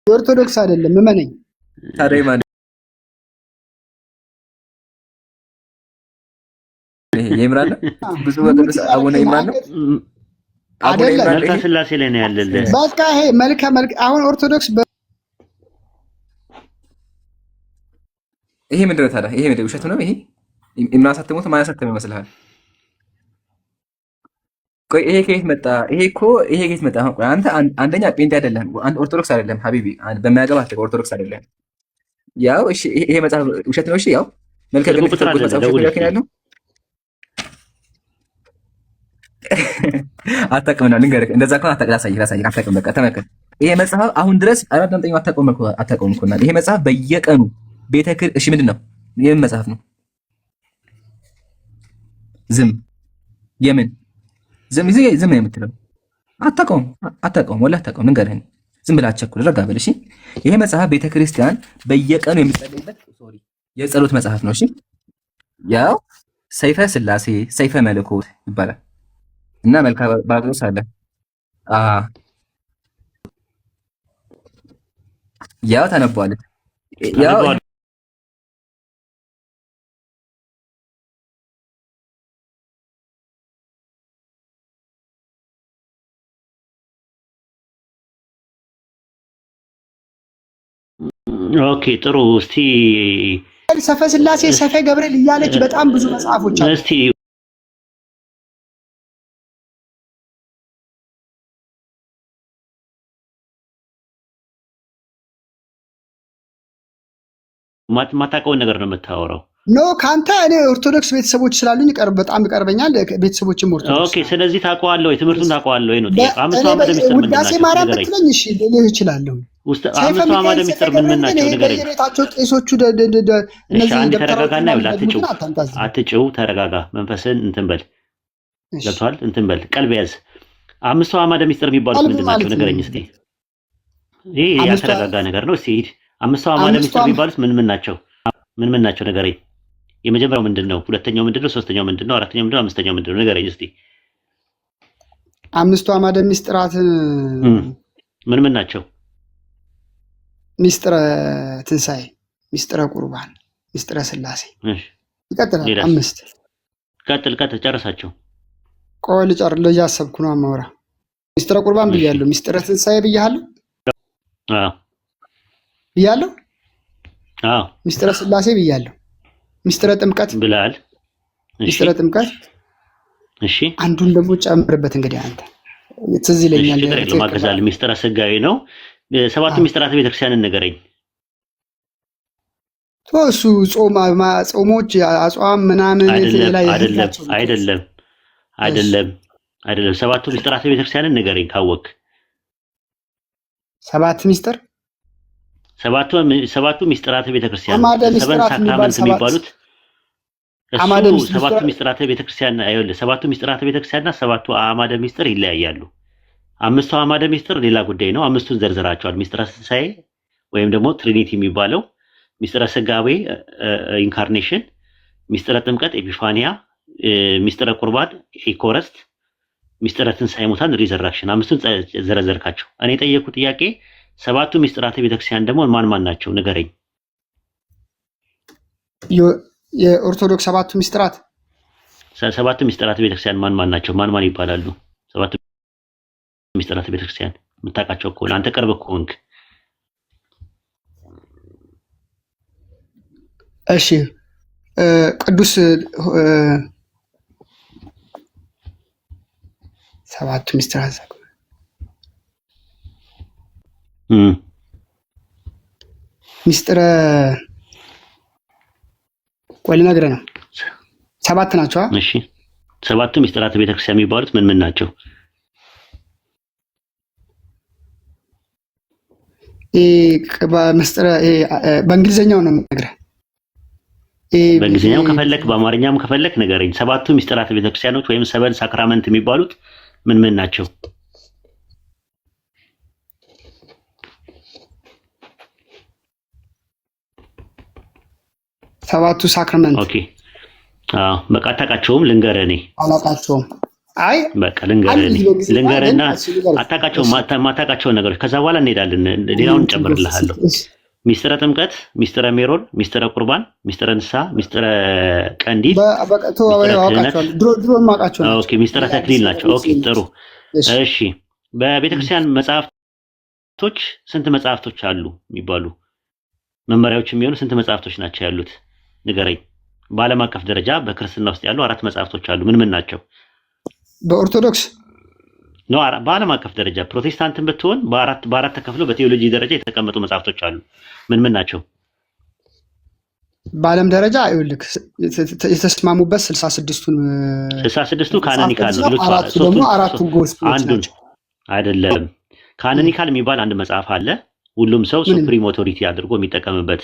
የኦርቶዶክስ አይደለም እመነኝ። ታዲያ ማን ይምራል? ብዙ ወቅዱስ አቡነ ይምራል ነው አቡነ ይምራል። መልካ ስላሴ ላይ ነው ያለልህ። በቃ ይሄ መልካ አሁን ኦርቶዶክስ ይሄ ምንድነው ታዲያ? ይሄ ምንድነው? ውሸት ነው ይሄ? የምናሳትሙት ማን ያሳተመው ይመስልሃል? ቆይ ይሄ ከየት መጣ? ይሄ ከየት መጣ? አንተ አንደኛ ጴንጤ አይደለም፣ አንተ ኦርቶዶክስ አይደለም ሀቢቢ፣ በሚያገባ አትቀር፣ ኦርቶዶክስ አይደለም። ያው እሺ ይሄ መጽሐፍ ውሸት ነው። እሺ ያው መልካ ግን ተጠቅቆ መጽሐፍ ውሸት ነው ያለው አታውቅም ነው ልንገርህ። እንደዛ ከሆነ አታውቅም፣ ላሳይህ አታውቅም። በቃ ተመልከት። ይሄ መጽሐፍ አሁን ድረስ አራዳምጠኝ አታውቅም እኮ ይሄ መጽሐፍ በየቀኑ እሺ ምንድን ነው? የምን መጽሐፍ ነው? ዝም የምን ዝም ነው የምትለው? አታውቀውም፣ ወላሂ አታውቀውም። ልንገርህ፣ ዝም ብለህ አትቸኩል፣ ረጋ በል እሺ። ይሄ መጽሐፍ ቤተክርስቲያን በየቀኑ የሚጸለይበት የጸሎት መጽሐፍ ነው። እሺ ያው ሰይፈ ስላሴ ሰይፈ መለኮት ይባላል እና መልካ ባግሮስ አለ። ያው ታነባዋለህ። ያው ኦኬ ጥሩ። እስቲ ሰፈ ስላሴ ሰፈ ገብርኤል እያለች በጣም ብዙ መጽሐፎች አሉ። እስቲ ማታውቀውን ነገር ነው የምታወራው። ኖ ካንተ እኔ ኦርቶዶክስ ቤተሰቦች ስላሉኝ በጣም ይቀርበኛል። ቤተሰቦችም ኦርቶዶክስ። ኦኬ ስለዚህ ታውቀዋለህ ወይ? ትምህርቱን ታውቀዋለህ ወይ ነው? አምስቱ አዕማደ ምስጢር ምንድን ናቸው? ውዳሴ ማርያም ብትለኝ እሺ ልልህ እችላለሁ። አምስቱ አዕማደ ምስጢር ምን ናቸው ንገረኝ። ቤታቸው ቄሶቹ እነዚህ አንድ ተረጋጋና ይኸውልህ፣ አትጭው፣ ተረጋጋ፣ መንፈስን እንትን በል፣ ገብቶሃል? እንትን በል፣ ቀልብ ያዝ። አምስቱ አዕማደ ምስጢር የሚባሉት ምንድን ናቸው ንገረኝ እስኪ። ይሄ ያልተረጋጋ ነገር ነው። እስኪ ሂድ። አምስቱ አዕማደ ምስጢር የሚባሉት ምን ናቸው? ምን ናቸው ንገረኝ። የመጀመሪያው ምንድነው? ሁለተኛው ምንድነው? ሶስተኛው ምንድነው? አራተኛው ምንድነው? አምስተኛው ምንድነው? ንገረኝ እስቲ። አምስቱ አዕማደ ምስጢራት ምን ናቸው? ምስጢረ ትንሣኤ፣ ምስጢረ ቁርባን፣ ምስጢረ ስላሴ። ይቀጥላል። አምስት ቀጥል፣ ጨርሳቸው። ቆይ እያሰብኩ ነው አማውራ። ምስጢረ ቁርባን ብያለሁ፣ ምስጢረ ትንሣኤ ብያለሁ። ብያለሁ። ምስጢረ ስላሴ ብያለሁ። ምስጢረ ጥምቀት ብላል። ምስጢረ ጥምቀት። እሺ አንዱን ደግሞ ጨምርበት እንግዲህ አንተ ትዝ ይለኛል። ለማገዛል ምስጢረ ስጋዊ ነው። ሰባቱ ምስጢራተ ቤተክርስቲያንን ንገረኝ። እሱ ጾሞች አጽዋም ምናምን አይደለም። ሰባቱ ምስጢራተ ቤተክርስቲያንን ንገረኝ ካወቅ። ሰባቱ ምስጢራተ ቤተክርስቲያን ሰበን ሳክራመንት የሚባሉት ሰባቱ ምስጢራተ ቤተክርስቲያን አይደለም። ሰባቱ ምስጢራተ ቤተክርስቲያንና ሰባቱ አዕማደ ምስጢር ይለያያሉ። አምስቱ አዕማደ ምስጢር ሌላ ጉዳይ ነው። አምስቱን ዘርዝራቸዋል። ምስጢረ ትንሣኤ ወይም ደግሞ ትሪኒቲ የሚባለው፣ ምስጢረ ስጋዌ ኢንካርኔሽን፣ ምስጢረ ጥምቀት ኤፒፋኒያ፣ ምስጢረ ቁርባን ኢኮረስት፣ ምስጢረ ትንሣኤ ሙታን ሪዘራክሽን። አምስቱን ዘረዘርካቸው። እኔ የጠየኩ ጥያቄ ሰባቱ ምስጢራተ ቤተክርስቲያን ደግሞ ማን ናቸው ንገረኝ። የኦርቶዶክስ ሰባቱ ምስጢራተ ቤተክርስቲያን ማን ናቸው? ማን ይባላሉ? ሰባቱ ምስጢራተ ቤተክርስቲያን የምታውቃቸው ከሆነ አንተ ቅርብ ከሆንክ። እሺ ቅዱስ ሰባቱ ምስጢራተ ምስጢረ ቆይ ልነግርህ ነው። ሰባት ናቸው። እሺ ሰባቱ ምስጢራተ ቤተክርስቲያን የሚባሉት ምን ናቸው? በእንግሊዝኛው ነው የምነግርህ። በእንግሊዝኛው ከፈለክ በአማርኛም ከፈለክ ንገረኝ። ሰባቱ ምስጢራተ ቤተክርስቲያኖች ወይም ሰበን ሳክራመንት የሚባሉት ምን ናቸው? ሰባቱ ሳክራመንት። ኦኬ በቃ አታውቃቸውም? ልንገርህ እኔ አላውቃቸውም። አይ በቃ ልንገርህና ማታውቃቸውን ነገሮች ከዛ በኋላ እንሄዳለን። ሌላውን እንጨምርልሃለሁ። ሚስጥረ ጥምቀት፣ ሚስጥረ ሜሮን፣ ሚስጥረ ቁርባን፣ ሚስጥረ ንስሐ፣ ሚስጥረ ቀንዲል፣ ሚስጥረ ተክሊል ናቸው። ኦኬ ጥሩ። እሺ በቤተክርስቲያን መጽሐፍቶች ስንት መጽሐፍቶች አሉ የሚባሉ መመሪያዎች የሚሆኑ ስንት መጽሐፍቶች ናቸው ያሉት? ንገረኝ። በዓለም አቀፍ ደረጃ በክርስትና ውስጥ ያሉ 4 መጽሐፍቶች አሉ። ምን ናቸው? በኦርቶዶክስ ነው። በዓለም አቀፍ ደረጃ ፕሮቴስታንትን ብትሆን በአራት ተከፍለው በቴዎሎጂ ደረጃ የተቀመጡ መጽሐፍቶች አሉ። ምን ናቸው? በዓለም ደረጃ ይኸውልህ የተስማሙበት 66ቱ ካኖኒካል ነው። አራቱ ጎስፔሎች ናቸው። አይደለም። ካኖኒካል የሚባል አንድ መጽሐፍ አለ። ሁሉም ሰው ሱፕሪም ኦቶሪቲ አድርጎ የሚጠቀምበት፣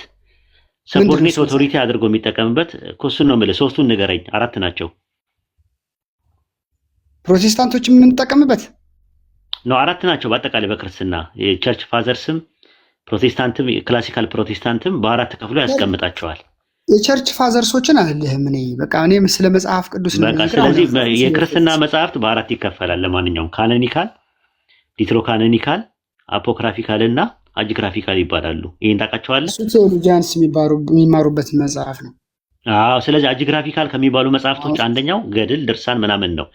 ሰቦርዲኔት ኦቶሪቲ አድርጎ የሚጠቀምበት እሱን ነው የምልህ። ሶስቱን ንገረኝ። 4 ናቸው። ፕሮቴስታንቶች የምንጠቀምበት ነው 4 ናቸው። በአጠቃላይ በክርስትና የቸርች ፋዘርስም ፕሮቴስታንትም ክላሲካል ፕሮቴስታንትም በ4 ተከፍሎ ያስቀምጣቸዋል። የቸርች ፋዘርሶችን አይደለም። በቃ እኔም ስለ መጽሐፍ ቅዱስ ነው። በቃ ስለዚህ የክርስትና መጽሐፍት በ4 ይከፈላል። ለማንኛውም ካኖኒካል፣ ዲትሮካኖኒካል፣ አፖክራፊካል እና አጂግራፊካል ይባላሉ። ይሄን ታውቃቸዋለህ? ቴዎሎጂያንስ የሚማሩበት መጽሐፍ ነው። አዎ። ስለዚህ አጂግራፊካል ከሚባሉ መጽሐፍቶች አንደኛው ገድል፣ ድርሳን ምናምን ነው።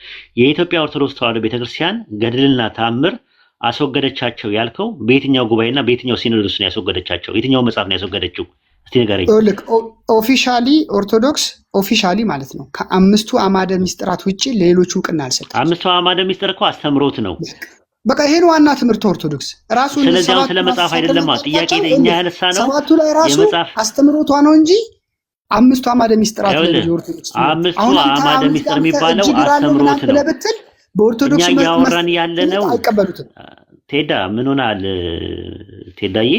የኢትዮጵያ ኦርቶዶክስ ተዋሕዶ ቤተክርስቲያን ገድልና ተአምር አስወገደቻቸው ያልከው በየትኛው ጉባኤና በየትኛው ሲኖዶስ ነው ያስወገደቻቸው? የትኛው መጽሐፍ ነው ያስወገደችው? እስቲ ንገረኝ። ኦፊሻሊ ኦርቶዶክስ ኦፊሻሊ ማለት ነው ከ5ቱ አዕማደ ምስጢራት ውጪ ሌሎች እውቅና አልሰጣቸውም። 5ቱ አዕማደ ምስጢር እኮ አስተምሮት ነው። በቃ ይሄን ዋና ትምህርት ኦርቶዶክስ ራሱ። ስለዚህ አሁን ስለ መጽሐፍ አይደለም ጥያቄ እኛ ያነሳ ነው። 7ቱ ላይ ራሱ አስተምሮቷ ነው እንጂ 5ቱ አዕማደ ምስጢራት ነው ኦርቶዶክስ። 5ቱ አዕማደ ምስጢር የሚባለው አስተምሮት ነው። በኦርቶዶክስ እኛ እያወራን ያለ ነው። አይቀበሉትም። ቴዳ ምን ሆናል? ቴዳዬ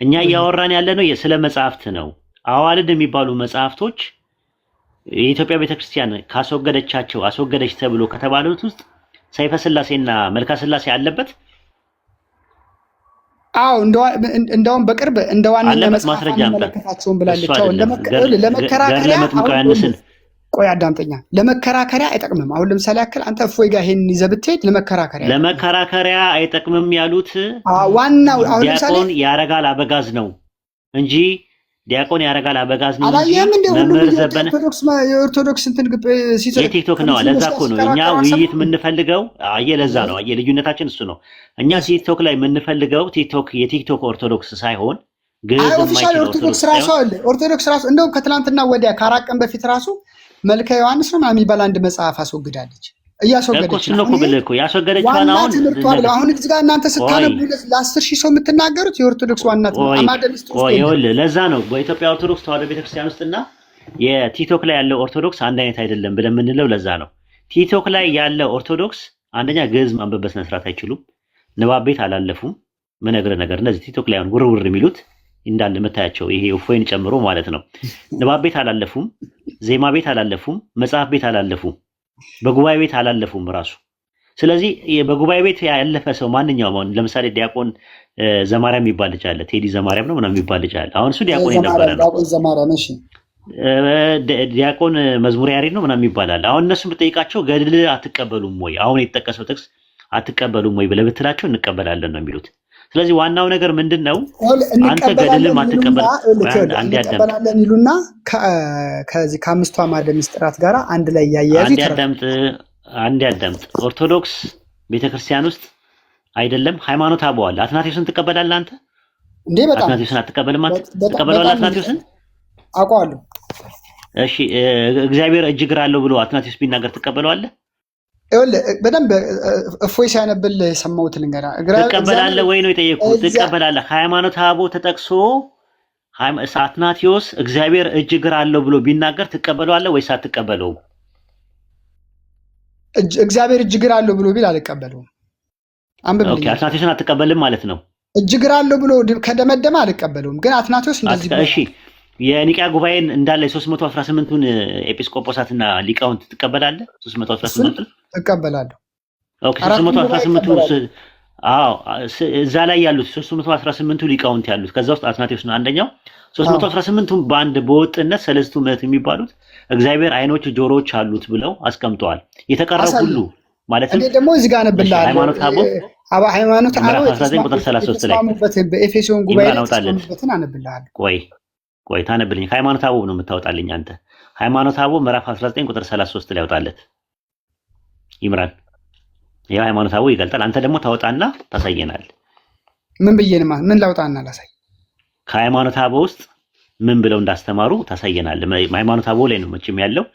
እኛ እያወራን ያለ ነው ስለ መጽሐፍት ነው። አዋልድ የሚባሉ መጽሐፍቶች የኢትዮጵያ ቤተክርስቲያን ካስወገደቻቸው አስወገደች ተብሎ ከተባሉት ውስጥ ሰይፈ ስላሴና መልካ ስላሴ አለበት። አዎ እንደውም በቅርብ እንደ ዋነኛ መጽሐፍ አመለከታቸውን ብላለች። ለመከራከሪያ ቆይ አዳምጠኛ። ለመከራከሪያ አይጠቅምም። አሁን ለምሳሌ ያክል አንተ እፎይ ጋር ይሄን ይዘህ ብትሄድ ለመከራከሪያ አይጠቅምም ያሉት ዋናው አሁን ለምሳሌ ዲያቆን ያረጋል አበጋዝ ነው እንጂ ዲያቆን ያረጋል አበጋዝ ነው እንጂ መምህር ዘበነ የኦርቶዶክስ እንትን የቲክቶክ ነው። ለዛ እኮ ነው እኛ ውይይት የምንፈልገው። ለዛ ነው ልዩነታችን እሱ ነው። እኛ ቲክቶክ ላይ የምንፈልገው የቲክቶክ ኦርቶዶክስ ሳይሆን ኦፊሻል ኦርቶዶክስ ራሱ አለ። ኦርቶዶክስ ራሱ እንደውም ከትናንትና ወዲያ ከ4 ቀን በፊት ራሱ መልከ ዮሐንስ ነው የሚባል አንድ መጽሐፍ አስወግዳለች። እያስወገደች ነው እኮ ያስወገደችው አሁን እዚህ ጋር እናንተ ስታነቡ ለ10,000 ሰው የምትናገሩት የኦርቶዶክስ ዋና ለዛ ነው በኢትዮጵያ ኦርቶዶክስ ተዋሕዶ ቤተክርስቲያን ውስጥና የቲክቶክ ላይ ያለው ኦርቶዶክስ አንድ አይነት አይደለም ብለን የምንለው ለዛ ነው። ቲክቶክ ላይ ያለው ኦርቶዶክስ አንደኛ ግዕዝ ማንበብ በስነ ስርዓት አይችሉም። ንባብ ቤት አላለፉም። ምነግርህ ነገር እነዚህ ቲክቶክ ላይ አሁን ውርውር የሚሉት እንዳለ የምታያቸው ይሄ እፎይን ጨምሮ ማለት ነው። ንባብ ቤት አላለፉም፣ ዜማ ቤት አላለፉም፣ መጽሐፍ ቤት አላለፉም፣ በጉባኤ ቤት አላለፉም ራሱ። ስለዚህ በጉባኤ ቤት ያለፈ ሰው ማንኛውም ለምሳሌ ዲያቆን ዘማርያም የሚባል ልጅ አለ። ቴዲ ዘማርያም ነው ምናምን የሚባል ልጅ አለ። አሁን እሱ ዲያቆን የነበረ ነው። ዲያቆን መዝሙር ያሬድ ነው ምናምን ይባላል። አሁን እነሱ ብጠይቃቸው ገድል አትቀበሉም ወይ አሁን የተጠቀሰው ጥቅስ አትቀበሉም ወይ ብለህ ብትላቸው እንቀበላለን ነው የሚሉት። ስለዚህ ዋናው ነገር ምንድነው? አንተ ገድልም እንቀበላለን ይሉና ከዚህ ከ5ቱ አዕማደ ምስጢራት ጋር አንድ ላይ ያያያዙ አንድ ያዳምጥ። ኦርቶዶክስ ቤተክርስቲያን ውስጥ አይደለም ሃይማኖት አበዋል። አትናቴዎስን ትቀበላለህ አንተ እንዴ? በጣም አትናቴዎስን አትቀበልም አንተ? ትቀበላለህ አትናቴዎስን? አውቀዋለሁ። እሺ እግዚአብሔር እጅ እግር አለው ብሎ አትናቴዎስ ቢናገር ትቀበለዋለህ? በደንብ እፎይ ሲያነብልህ የሰማሁት ልንገርህ። ትቀበላለህ ወይ ነው የጠየቁት? ትቀበላለህ? ሃይማኖት አበው ተጠቅሶ አትናቴዎስ እግዚአብሔር እጅ እግር አለው ብሎ ቢናገር ትቀበለዋለህ ወይስ አትቀበለውም? እግዚአብሔር እጅ እግር አለው ብሎ ቢል አልቀበለውም። ኦኬ፣ አትናቴዎስን አትቀበልም ማለት ነው። እጅ እግር አለው ብሎ ከደመደመ አልቀበለውም። ግን አትናቴዎስ እንደዚህ እሺ፣ የኒቂያ ጉባኤን እንዳለ 318ቱን ኤጲስቆጶሳትና ሊቃውንት ትቀበላለህ? 318ቱን እቀበላለሁ። ኦኬ 318ቱ አዎ እዛ ላይ ያሉት 318ቱ ሊቃውንት ያሉት ከዛ ውስጥ አትናቴዎስ ነው አንደኛው። 318ቱም በአንድ በወጥነት ሰለስቱ ምዕት የሚባሉት እግዚአብሔር አይኖች ጆሮዎች አሉት ብለው አስቀምጠዋል። የተቀረው ሁሉ ማለትም እኔ ደግሞ እዚህ ጋር አነብልሃለሁ። ሃይማኖተ አበው ሃይማኖተ አበው 19 ቁጥር 33 ላይ በኤፌሶን ጉባኤ ላይ ተስማሙበትን አነብልሃለሁ። ቆይ ታነብልኝ። ሃይማኖተ አበው ነው የምታወጣልኝ አንተ። ሃይማኖተ አበው ምዕራፍ 19 ቁጥር 33 ላይ ያወጣለት ይምራን። ያው ሃይማኖተ አበው ይገልጣል። አንተ ደግሞ ታወጣና ታሳየናል። ምን ብዬንማ ምን ላውጣና ላሳይ? ከሃይማኖተ አበው ውስጥ ምን ብለው እንዳስተማሩ ታሳየናል። ሃይማኖተ አበው ላይ ነው መቼም ያለው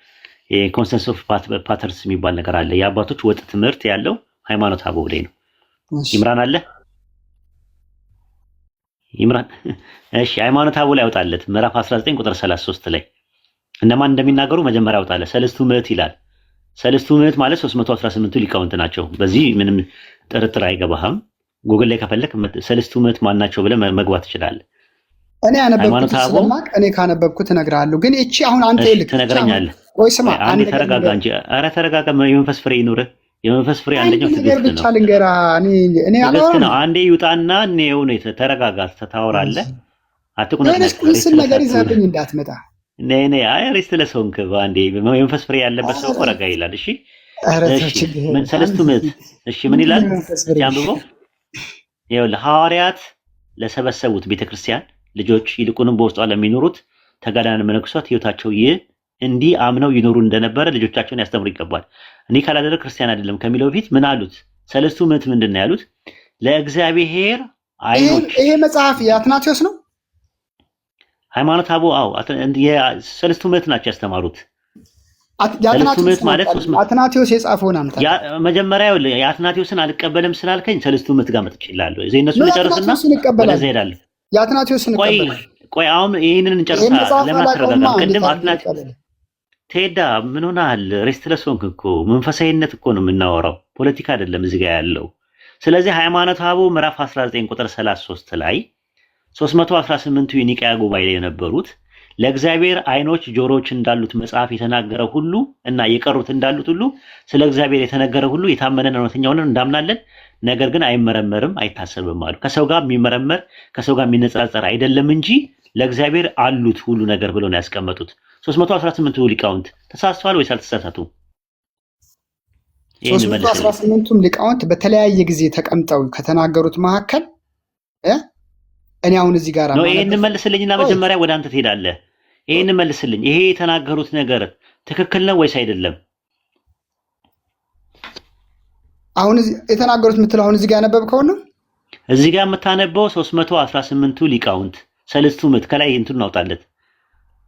የኮንሰንሰስ ኦፍ ፓተርንስ የሚባል ነገር አለ። የአባቶች ወጥ ትምህርት ያለው ሃይማኖተ አበው ላይ ነው። ይምራን አለ ይምራን። እሺ ሃይማኖተ አበው ላይ ያወጣለት ምዕራፍ 19 ቁጥር 33 ላይ እነማን እንደሚናገሩ መጀመሪያ ያወጣለት። ሰለስቱ ምዕት ይላል። ሰለስቱ ምዕት ማለት 318ቱ ሊቃውንት ናቸው። በዚህ ምንም ጥርጥር አይገባህም። ጉግል ላይ ከፈለክ ሰለስቱ ምዕት ማን ናቸው ብለህ መግባት ትችላለህ። እኔ ያነበብኩት ስለማቅ እኔ ካነበብኩት እነግርሃለሁ። ግን እቺ አሁን አንተ ይልክ ትነግረኛለህ። ወይ ስማ አንዴ ተረጋጋ እንጂ። ኧረ ተረጋጋ። የመንፈስ ፍሬ ይኑርህ። የመንፈስ ፍሬ አንደኛው ትዕግስት ነው። ብቻ ልንገራ እኔ ትዕግስት ነው። አንዴ ይውጣና ነው ተረጋጋ። ታወራለህ። አትቁነጥነጥ። ስለ ነገር ይዘብኝ እንዳትመጣ። ነይ አይ ሬስትለስ ሆንክ። አንዴ የመንፈስ ፍሬ ያለበት ሰው ረጋ ይላል። እሺ ምን ሰለስቱ ምዕት እሺ ምን ይላል? ሲያንብበው ይኸውልህ ሐዋርያት ለሰበሰቡት ቤተክርስቲያን ልጆች ይልቁንም በውስጧ ለሚኖሩት ተጋዳን መነኩሳት ህይወታቸው ይህ እንዲህ አምነው ይኖሩ እንደነበረ ልጆቻቸውን ያስተምሩ ይገባል። እኔ ካላደረግ ክርስቲያን አይደለም ከሚለው በፊት ምን አሉት? ሰለስቱ ምዕት ምንድን ነው ያሉት? ለእግዚአብሔር አይኖች። ይሄ መጽሐፍ የአትናቴዎስ ነው። ሃይማኖተ አበው ሰለስቱ ምዕት ናቸው ያስተማሩት። ሰለስቱ ምዕት ማለት አትናቴዎስ የጻፈውን አምጣ። መጀመሪያ የአትናቴዎስን አልቀበልም ስላልከኝ ሰለስቱ ምዕት ጋር መጥቼላለሁ። እነሱን ልጨርስና ወደዛ እሄዳለሁ። የአትናቴዎስን ቆይ አሁን ይሄንን እንጨርሳ። ለማትረጋጋ ቅድም ቴዳ ምን ሆነሃል? ሬስትለስ ሆንክ እኮ። መንፈሳዊነት እኮ ነው የምናወራው፣ ፖለቲካ አይደለም እዚህ ጋር ያለው። ስለዚህ ሃይማኖተ አበው ምዕራፍ 19 ቁጥር 33 ላይ 318ቱ የኒቃያ ጉባኤ ላይ የነበሩት ለእግዚአብሔር አይኖች ጆሮዎች እንዳሉት መጽሐፍ የተናገረ ሁሉ እና የቀሩት እንዳሉት ሁሉ ስለ እግዚአብሔር የተነገረ ሁሉ የታመነን እውነተኛውን እንዳምናለን፣ ነገር ግን አይመረመርም አይታሰብም አሉ። ከሰው ጋር የሚመረመር ከሰው ጋር የሚነጻጸር አይደለም እንጂ ለእግዚአብሔር አሉት ሁሉ ነገር ብለው ነው ያስቀመጡት። 318ቱ ሊቃውንት ተሳስተዋል ወይስ አልተሳሳቱም? 318ቱም ሊቃውንት በተለያየ ጊዜ ተቀምጠው ከተናገሩት መካከል እኔ አሁን እዚህ ጋር ነው። ይሄን መልስልኝና መጀመሪያ ወደ አንተ ትሄዳለህ። ይሄን መልስልኝ። ይሄ የተናገሩት ነገር ትክክል ነው ወይስ አይደለም? አሁን የተናገሩት የምትለው አሁን እዚህ ጋር ያነበብከው ነው። እዚህ ጋር የምታነበው 318ቱ ሊቃውንት ሰለስቱ ምዕት ከላይ እንትን እናውጣለት፣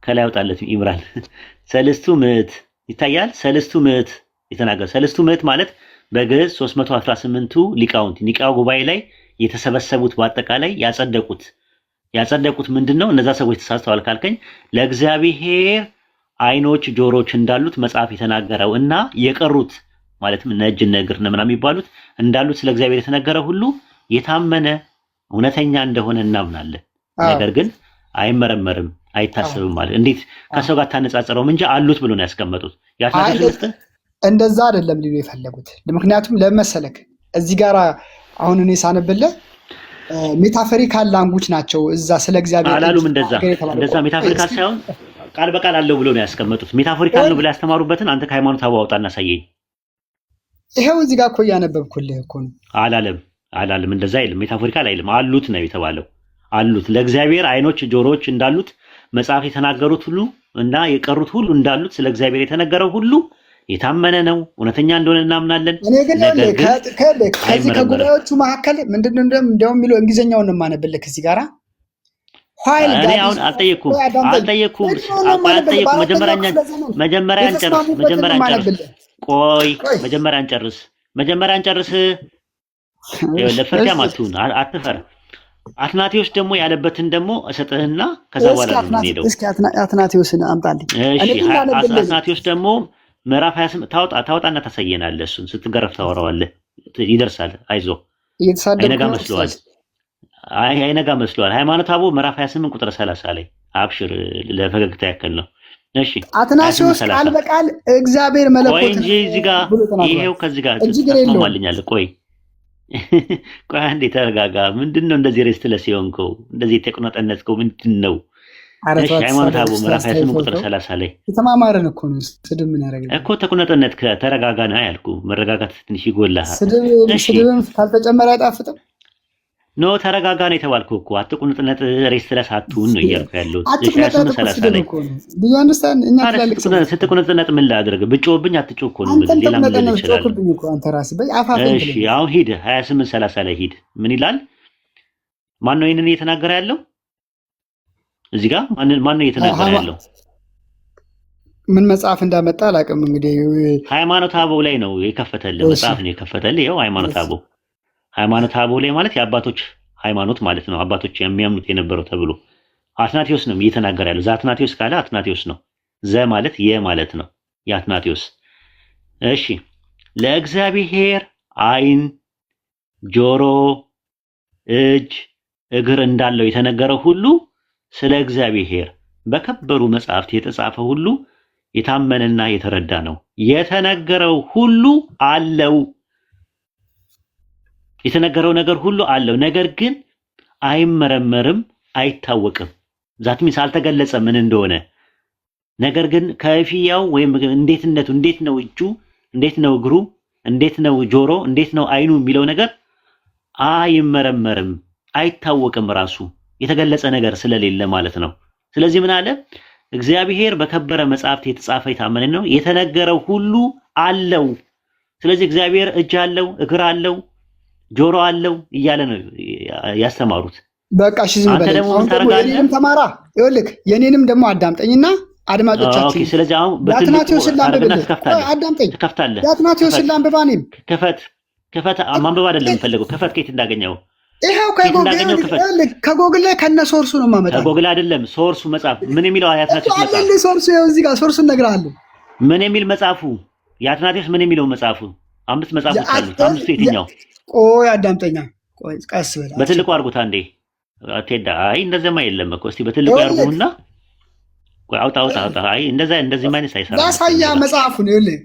ከላይ አውጣለት ይምራል። ሰለስቱ ምዕት ይታያል። ሰለስቱ ምዕት የተናገረ ሰለስቱ ምዕት ማለት በግዕዝ 318ቱ ሊቃውንት ኒቃያ ጉባኤ ላይ የተሰበሰቡት በአጠቃላይ ያጸደቁት ምንድነው? እነዛ ሰዎች ተሳስተዋል ካልከኝ ለእግዚአብሔር አይኖች ጆሮች እንዳሉት መጽሐፍ የተናገረው እና የቀሩት ማለትም ነጅና እግርና ምናምን የሚባሉት እንዳሉት ስለ እግዚአብሔር የተነገረ ሁሉ የታመነ እውነተኛ እንደሆነ እናምናለን። ነገር ግን አይመረመርም አይታሰብም ማለት እንዴት ከሰው ጋር ታነጻጽረውም እንጂ አሉት ብሎ ነው ያስቀመጡት። እንደዛ አይደለም ሊሉ የፈለጉት። ምክንያቱም ለመሰለክ እዚህ ጋር አሁን እኔ ሳነብልህ ሜታፎሪካል ላንጉጅ ናቸው። እዛ ስለ እግዚአብሔር አላሉም። እንደዛ ሜታፎሪካል ሳይሆን ቃል በቃል አለው ብሎ ነው ያስቀመጡት። ሜታፎሪካል ነው ብሎ ያስተማሩበትን አንተ ከሃይማኖት አበው አውጣና ሳየኝ። ይሄው እዚህ ጋር እኮ እያነበብኩልህ እኮ ነው። አላለም እንደዛ አይልም። ሜታፎሪካል አይልም። አሉት ነው የተባለው። አሉት ለእግዚአብሔር አይኖች ጆሮዎች እንዳሉት መጽሐፍ የተናገሩት ሁሉ እና የቀሩት ሁሉ እንዳሉት ስለ እግዚአብሔር የተነገረው ሁሉ የታመነ ነው፣ እውነተኛ እንደሆነ እናምናለን። እኔ ግን ከዚህ ከጉባኤዎቹ መካከል ምንድነው እንደውም የሚለው እንግሊዝኛውን ነው የማነብልህ እዚህ ጋራ እኔ አሁን አልጠየኩም። መጀመሪያ እንጨርስ። ለፍርድ አትሁን፣ አትፈር። አትናቴዎስ ደግሞ ያለበትን ደግሞ እሰጥህና ከዛ በኋላ ነው የምንሄደው። እስኪ አትናቴዎስን አምጣልኝ። እሺ አትናቴዎስ ደግሞ ምዕራፍ 28 ታወጣና ታሳየናለህ። እሱን ስትገረፍ ታወራዋለህ። ይደርሳል። አይዞህ። አይነጋ መስሏል። ሃይማኖተ አበው ምዕራፍ 28 ቁጥር 30 ላይ አብሽር፣ ለፈገግታ ያክል ነው። እሺ አትናቴዎስ ቃል በቃል እግዚአብሔር መለኮት እንጂ እዚህ ጋር ይሄው ከዚህ ጋር ተስማማልኛል። ቆይ አንዴ ተረጋጋ። ምንድነው እንደዚህ ሬስትለስ የሆንከው? እንደዚህ የተቆነጠነጥከው ምንድነው? እሺ ሃይማኖተ አበው ምዕራፍ 28 ቁጥር 30 ላይ የተማማረን እኮ ነው። ስድብ ምን ያደርጋል እኮ ተቁነጥነት ከተረጋጋ ነው ያልኩ። መረጋጋት ትንሽ ይጎልሃል። ስድብም ካልተጨመረ አይጣፍጥም። ኖ ተረጋጋ ነው የተባልኩ እኮ አትቁነጥነት ሬስትለስ አትሁን ነው እያልኩ ያለው። እሺ 28 ላይ ቢዩ አንደርስታንድ እኛ ትላልቅ ሰው ስትቁነጥነት ምን ላድርግ? ብጮህብኝ አትጮህ እኮ ነው ምን ሌላ ምን ይችላል? እሺ አሁን ሂድ 28 30 ላይ ሂድ። ምን ይላል? ማን ነው ይሄንን እየተናገረ ያለው? እዚህ ጋር ማን ነው እየተናገረ ያለው? ምን መጽሐፍ እንዳመጣ አላውቅም። እንግዲህ ሃይማኖተ አበው ላይ ነው የከፈተልህ መጽሐፍ ነው የከፈተልህ። ይኸው ሃይማኖተ አበው ሃይማኖተ አበው ላይ ማለት የአባቶች ሃይማኖት ማለት ነው። አባቶች የሚያምኑት የነበረው ተብሎ አትናቴዎስ ነው እየተናገረ ያለው። አትናቴዎስ ካለ አትናቴዎስ ነው። ዘ ማለት ማለት ነው የአትናቴዎስ። እሺ ለእግዚአብሔር ዓይን፣ ጆሮ፣ እጅ፣ እግር እንዳለው የተነገረው ሁሉ ስለ እግዚአብሔር በከበሩ መጽሐፍት የተጻፈ ሁሉ የታመነና የተረዳ ነው። የተነገረው ሁሉ አለው። የተነገረው ነገር ሁሉ አለው፣ ነገር ግን አይመረመርም፣ አይታወቅም። ዛትሚስ አልተገለጸ ምን እንደሆነ። ነገር ግን ከፊያው ወይም እንዴትነቱ፣ እንዴት ነው እጁ፣ እንዴት ነው እግሩ፣ እንዴት ነው ጆሮ፣ እንዴት ነው አይኑ የሚለው ነገር አይመረመርም፣ አይታወቅም። ራሱ የተገለጸ ነገር ስለሌለ ማለት ነው። ስለዚህ ምን አለ? እግዚአብሔር በከበረ መጽሐፍት የተጻፈ የታመነ ነው፣ የተነገረው ሁሉ አለው። ስለዚህ እግዚአብሔር እጅ አለው፣ እግር አለው፣ ጆሮ አለው እያለ ነው ያስተማሩት። በቃ እሺ ዝም በል። አሁን ደግሞ የኔንም ተማራ ይኸውልህ፣ የኔንም ደግሞ አዳምጠኝና አድማጮቻችን። ኦኬ ስለዚህ አሁን በአትናቴዎስን ላንብብልህ። አዳምጠኝ፣ ትከፍታለህ። የአትናቴዎስን ላንብብ። እኔም ክፈት። ማንበብ አይደለም የምፈልገው፣ ክፈት። ከየት እንዳገኘው ይሄው ከጎግል ላይ ከነ ሶርሱ ነው የማመጣው። ከጎግል አይደለም ሶርሱ መጽሐፍ ምን የሚለው የአትናቴዎስ መጽሐፍ አለ። ሶርሱ ይኸው እዚህ ጋር ሶርሱን እነግርሃለሁ። ምን የሚል መጽሐፉ የአትናቴዎስ ምን የሚለው መጽሐፉ? 5 መጽሐፎች አሉት። 5ቱ የትኛው? ቆይ አዳምጠኛ፣ ቆይ ቀስ በል። በትልቁ አድርጉት አንዴ ቴዳ። አይ እንደዚህማ የለም እኮ። እስቲ በትልቁ ያርጉና ቆይ አውጣ። አይ እንደዚህ ማለት ሳይሰራ ያሳያ መጽሐፉን ይኸውልህ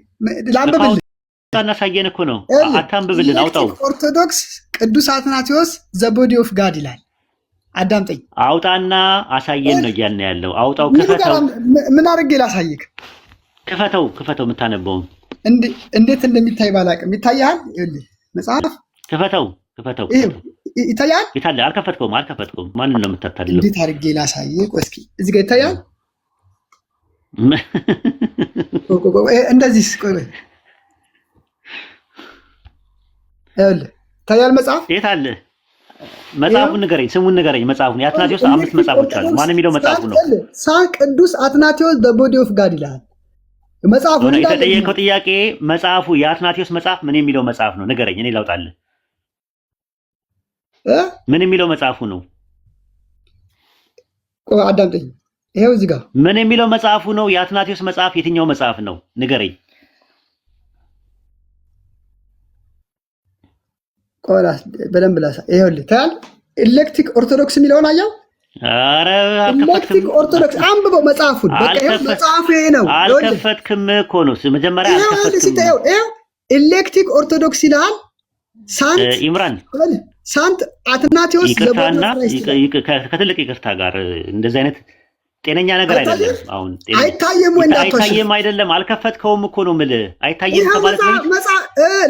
ላንብብልህ። ታናሳየን እኮ ነው። አታንብብልን፣ አውጣው። ኦርቶዶክስ ቅዱስ አትናቴዎስ ዘ ቦዲ ኦፍ ጋድ ይላል። አዳምጠኝ። አውጣና አሳየን ነው እያልን ያለው። አውጣው፣ ክፈተው። ምን አድርጌ ላሳይክ? ክፈተው የምታነበውን እንዴት እንደሚታይ ባላቅም ይታያል። ይኸውልህ መጽሐፍ ክፈተው። ይታያል። ይታያል። አልከፈትከውም። ማንን ነው የምታታልለው? እንዴት አድርጌ ላሳይህ? ቆይ እስኪ እዚህ ጋር ይታያል። እንደዚህ ቆይ ይኸውልህ ይታያል። መጽሐፍ የት አለ? መጽሐፉን ንገረኝ፣ ስሙን ንገረኝ። መጽሐፉን የአትናቴዎስ 5 መጽሐፎች አሉ። ማን የሚለው መጽሐፉ ነው? ቅዱስ አትናቴዎስ ዘ ቦዲ ኦፍ ጋድ ይላል መጽሐፉ። የተጠየቀው ጥያቄ መጽሐፉ የአትናቴዎስ መጽሐፍ ምን የሚለው መጽሐፍ ነው? ንገረኝ፣ እኔ ላውጣልህ። ምን የሚለው መጽሐፉ ነው? ቆይ አዳምጠኝ። ይሄው እዚህ ጋር ምን የሚለው መጽሐፉ ነው? የአትናቴዎስ መጽሐፍ የትኛው መጽሐፍ ነው? ንገረኝ። ቆይ በደንብ ላሳ። ይኸውልህ ታያል። ኤሌክትሪክ ኦርቶዶክስ የሚለውን አየው? ኧረ ኤሌክትሪክ ኦርቶዶክስ አንብበው መጽሐፉን። በቃ ይሄው መጽሐፉ ይሄ ነው። አልከፈትክም እኮ ነው። መጀመሪያ አልከፈትክም። ይሄው ኤሌክትሪክ ኦርቶዶክስ ይላል። ኢምራን ሳንት አትናቴዎስ ይቅርታና ከትልቅ ይቅርታ ጋር እንደዚህ አይነት ጤነኛ ነገር አይደለም። አሁን አይታየም ወይ? አይታየም አይደለም። አልከፈትከውም እኮ ነው የምልህ። አይታየም ማለት ነው።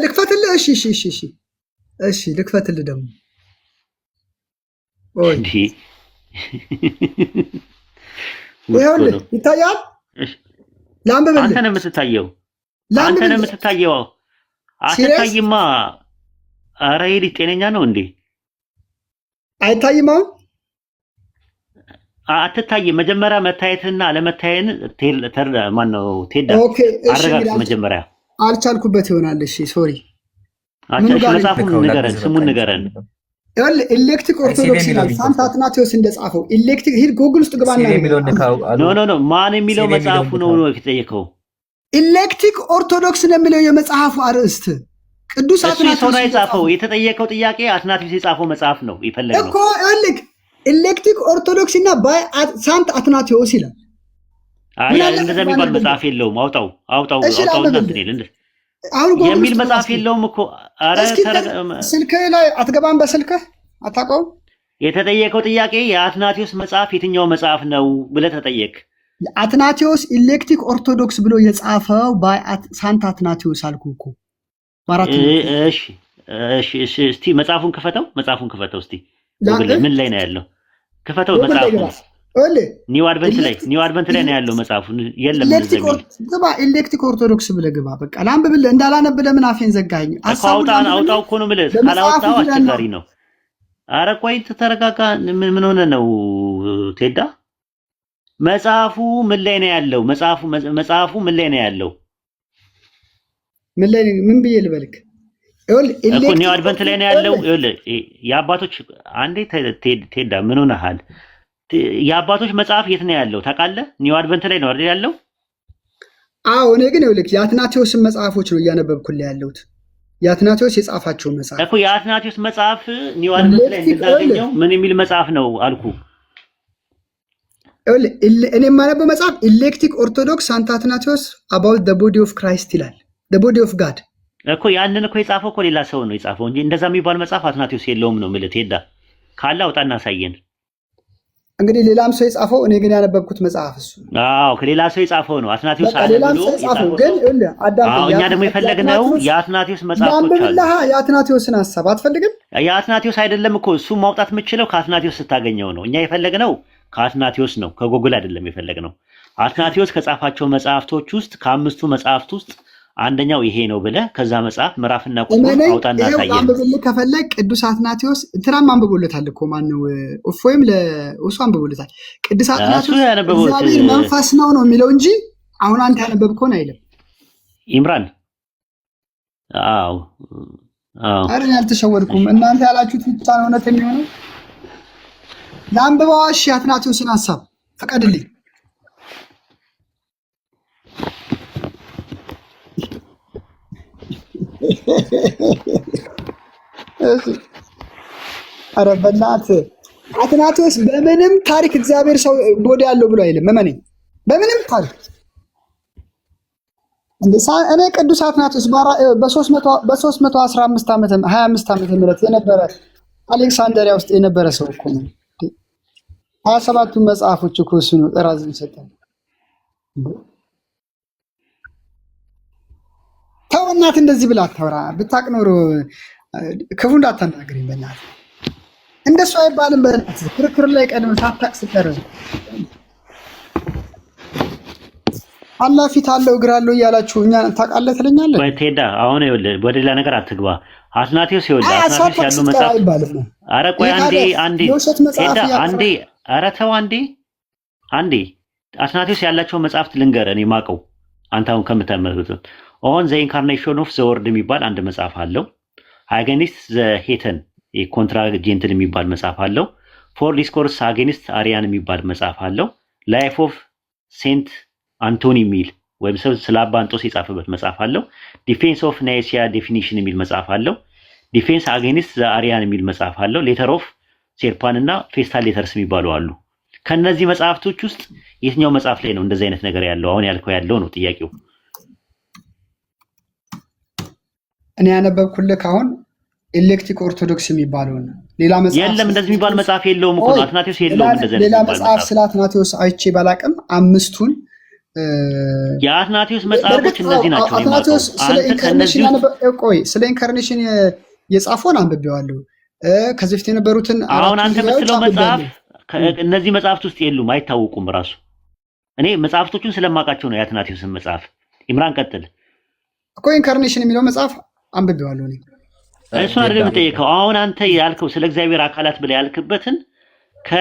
ልክፈትልህ? እሺ ልክፈትልህ ደግሞ። ኦይ ይኸውልህ ይታያል። ላንብብልህ። አንተ ነው የምትታየው። አትታይማ። ኧረ ይሄ ልጅ ጤነኛ ነው እንዴ? አይታይም። አሁን አትታይም። መጀመሪያ መታየትና አለመታየን ማነው ቴዳ አረጋግጥ። መጀመሪያ አልቻልኩበት ይሆናል። እሺ ሶሪ። መጽሐፉን ንገረን፣ ስሙን ንገረን። ኤሌክትሪክ ኦርቶዶክስ ይላል። ሳንት አትናቴዎስ እንደጻፈው ኤሌክትሪክ ሂድ ጎግል ውስጥ ግባና ኖ ማን የሚለው መጽሐፉ ነው የተጠየቀው? ኤሌክትሪክ ኦርቶዶክስ ነው የሚለው የመጽሐፉ አርዕስት። ቅዱስ አትናቴዎስ ነው የጻፈው። የተጠየቀው ጥያቄ አትናቴዎስ የጻፈው መጽሐፍ ነው ይፈልጋል እኮ። ኤሌክትሪክ ኦርቶዶክስ እና ባይ ሳንት አትናቴዎስ ይላል። አይ እንደዛ የሚባል መጽሐፍ የለውም። አውጣው አሁን የሚል መጽሐፍ የለውም እኮ። ኧረ ስልክህ ላይ አትገባም? በስልክህ አታውቀውም? የተጠየቀው ጥያቄ የአትናቴዎስ መጽሐፍ የትኛው መጽሐፍ ነው ብለህ ተጠየቅ። አትናቴዎስ ኢሌክቲክ ኦርቶዶክስ ብሎ የጻፈው ሳንት አትናቴዎስ አልኩ እኮ። እሺ፣ እስቲ መጽሐፉን ክፈተው፣ እስቲ ምን ላይ ነው ያለው? ክፈተው መጽሐፉን። ኒው አድቨንት ላይ ነው ያለው መጽሐፉ። የለም ግባ፣ ኤሌክቲክ ኦርቶዶክስ ብለህ ግባ። በቃ ላንብብልህ፣ እንዳላነብ ለምን አፌን ዘጋኝ? አውጣው እኮ ነው የምልህ። ካላወጣው አስቸጋሪ ነው። አረ ቆይ ተረጋጋ። ምን ሆነ ነው ቴዳ? መጽሐፉ ምን ላይ ነው ያለው? መጽሐፉ ምን ላይ ነው ያለው? ምን ብዬ ልበልክ? እኮ ኒው አድቨንት ላይ ነው ያለው። የአባቶች አንዴ ቴዳ ምን ሆነሃል? የአባቶች መጽሐፍ የት ነው ያለው ታውቃለህ? ኒው አድቨንት ላይ ነው አይደል ያለው? አዎ፣ እኔ ግን ይኸውልህ የአትናቴዎስን መጽሐፎች ነው እያነበብኩልህ ያለሁት። የአትናቴዎስ የጻፋቸው መጽሐፍ እኮ የአትናቴዎስ መጽሐፍ ኒው አድቨንት ላይ እንዳገኘው ምን የሚል መጽሐፍ ነው አልኩ። እኔ የማነበው መጽሐፍ ኢሌክቲክ ኦርቶዶክስ ሳንት አትናቴዎስ አባውት ዘ ቦዲ ኦፍ ክራይስት ይላል። ዘ ቦዲ ኦፍ ጋድ እኮ ያንን እኮ የጻፈው እኮ ሌላ ሰው ነው የጻፈው እንጂ እንደዛ የሚባል መጽሐፍ አትናቴዎስ የለውም ነው የምልህ። ቴዳ ካለ አውጣና አሳየን። እንግዲህ ሌላም ሰው የጻፈው እኔ ግን ያነበብኩት መጽሐፍ እሱ። አዎ ከሌላ ሰው የጻፈው ነው አትናቴዎስ አለ ብሎ የጻፈው። ግን እኛ ደግሞ የፈለግነው የአትናቴዎስ መጽሐፎች አሉ። የአትናቴዎስን ሐሳብ አትፈልግም? የአትናቴዎስ አይደለም እኮ እሱ ማውጣት የምችለው ከአትናቴዎስ ስታገኘው ነው። እኛ የፈለግነው ከአትናቴዎስ ነው፣ ከጎግል አይደለም የፈለግነው። አትናቴዎስ ከጻፋቸው መጽሐፍቶች ውስጥ ከአምስቱ መጽሐፍት ውስጥ አንደኛው ይሄ ነው ብለህ ከዛ መጽሐፍ ምዕራፍና ቁጥር አውጣና አሳየን። አንብብልህ ከፈለግ ቅዱስ አትናቴዎስ እንትናም አንብቦለታል እኮ ማነው እፎይም ለእሱ አንብቦለታል። ቅዱስ አትናቴዎስ እግዚአብሔር መንፈስ ነው የሚለው እንጂ አሁን አንተ ያነበብከውን አይልም። ኢምራን ኧረ እኔ አልተሸወድኩም። እናንተ ያላችሁት ብቻ ነው እውነት የሚሆነው። ለአንብበዋ እሺ፣ አትናቴዎስን ሐሳብ ፈቀድልኝ። ኧረ በእናትህ አትናቴዎስ በምንም ታሪክ እግዚአብሔር ሰው ቦዲ ያለው ብሎ አይልም። መመነኝ በምንም ታሪክ። እኔ ቅዱስ አትናቴዎስ በ315 ዓመተ 25 ዓመተ ምህረት የነበረ አሌክሳንደሪያ ውስጥ የነበረ ሰው እኮ ነው። 27ቱን መጽሐፎች እኮ እሱ ነው ጥራዝ የሚሰጠው። ተው እናትህ እንደዚህ ብላ አታውራ። ብታውቅ ኖሮ ክፉ እንዳታናግረኝ በእናትህ። እንደሱ አይባልም በእናትህ። ክርክር ላይ ቀድመህ ሳታውቅ ስትቀር አላህ ፊት አለው እግር አለው እያላችሁ እኛ ታውቃለህ ትለኛለህ። ወይ ቴዳ አሁን ይኸውልህ ወደ ሌላ ነገር አትግባ። አትናቴዎስ ይኸውልህ አትናቴዎስ ያሉ መጽሐፍ ኧረ ቆይ አንዴ ቴዳ አንዴ ኧረ ተው አንዴ አትናቴዎስ ያላቸው መጽሐፍት ልንገርህ እኔ የማውቀው አንተ አሁን ከምታመልክቱት ኦን ዘ ኢንካርኔሽን ኦፍ ዘ ወርድ የሚባል አንድ መጽሐፍ አለው። አጌኒስት ዘ ሄተን ኮንትራጀንትን የሚባል መጽሐፍ አለው። ፎር ዲስኮርስ አጌኒስት አሪያን የሚባል መጽሐፍ አለው። ላይፍ ኦፍ ሴንት አንቶኒ የሚል ወይም ስለ አባ አንጦስ የጻፈበት መጽሐፍ አለው። ዲፌንስ ኦፍ ናይሲያ ዴፊኒሽን የሚል መጽሐፍ አለው። ዲፌንስ አጌኒስት ዘ አሪያን የሚል መጽሐፍ አለው። ሌተር ኦፍ ሴርፓን እና ፌስታል ሌተርስ የሚባሉ አሉ። ከነዚህ መጽሐፍቶች ውስጥ የትኛው መጽሐፍ ላይ ነው እንደዚህ አይነት ነገር ያለው? አሁን ያልከው ያለው ነው ጥያቄው። እኔ ያነበብኩልህ አሁን ኤሌክቲክ ኦርቶዶክስ የሚባለው ነው። ሌላ መጽሐፍ የለም፣ እንደዚህ የሚባል መጽሐፍ የለውም እኮ ነው። አትናቴዎስ የለውም እንደዚህ አይነት ሌላ መጽሐፍ ስለ አትናቴዎስ አይቼ ባላቅም አምስቱን የአትናቴዎስ መጽሐፎች እነዚህ ናቸው። አትናቴዎስ ስለ ኢንካርኔሽን የጻፈውን አንብቤዋለሁ። ከዚህ በፊት የነበሩትን አሁን አንተ የምትለው መጽሐፍ እነዚህ መጽሐፍት ውስጥ የሉም፣ አይታወቁም። ራሱ እኔ መጽሐፍቶቹን ስለማውቃቸው ነው የአትናቴዎስን መጽሐፍ። ኢምራን ቀጥል እኮ ኢንካርኔሽን የሚለው መጽሐፍ አንብቤዋለሁ እኔ። እሱን አይደለም የምጠይቀው። አሁን አንተ ያልከው ስለ እግዚአብሔር አካላት ብለህ ያልክበትን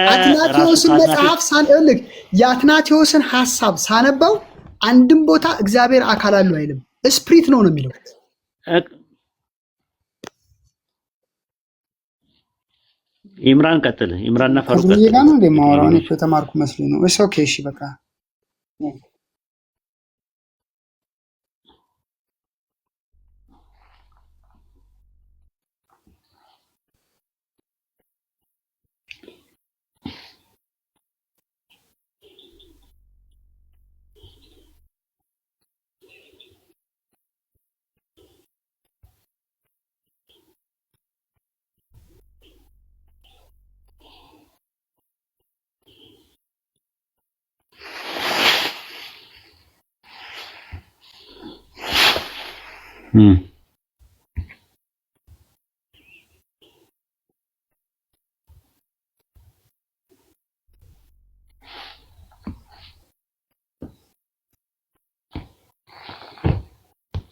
አትናቴዎስን መጽሐፍ ሳንልክ የአትናቴዎስን ሐሳብ ሳነበው አንድም ቦታ እግዚአብሔር አካል አለው አይልም፣ ስፕሪት ነው የሚለው። ኢምራን ቀጥል። ኢምራንና ፋሩቅ ቀጥል። ይሄ ነው እንደማወራው እኔ የተማርኩ መስሎኝ ነው። ኦኬ እሺ በቃ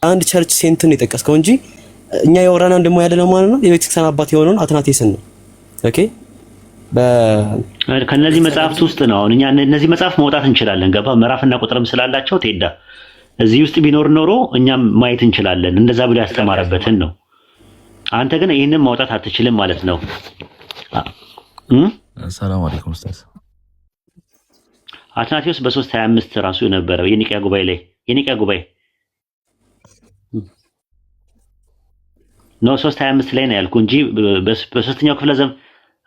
አንድ ቸርች ሴንትን የጠቀስከው እንጂ እኛ የወራናን ደግሞ ያለ ነው ማለት ነው የቤተክርስቲያን አባት የሆነውን አትናቴስን ነው። ኦኬ ከነዚህ መጽሐፍት ውስጥ ነው አሁን እኛ እነዚህ መጽሐፍ መውጣት እንችላለን። ገባ ምዕራፍና ቁጥርም ስላላቸው ቴዳ እዚህ ውስጥ ቢኖር ኖሮ እኛም ማየት እንችላለን። እንደዛ ብሎ ያስተማረበትን ነው። አንተ ግን ይሄንን ማውጣት አትችልም ማለት ነው። ሰላም አለይኩም ኡስታዝ። አትናቴዎስ በ325 ራሱ የነበረው የኒቅያ ጉባኤ ላይ የኒቅያ ጉባኤ ነው 325 ላይ ነው ያልኩ እንጂ በሶስተኛው ክፍለ ዘመን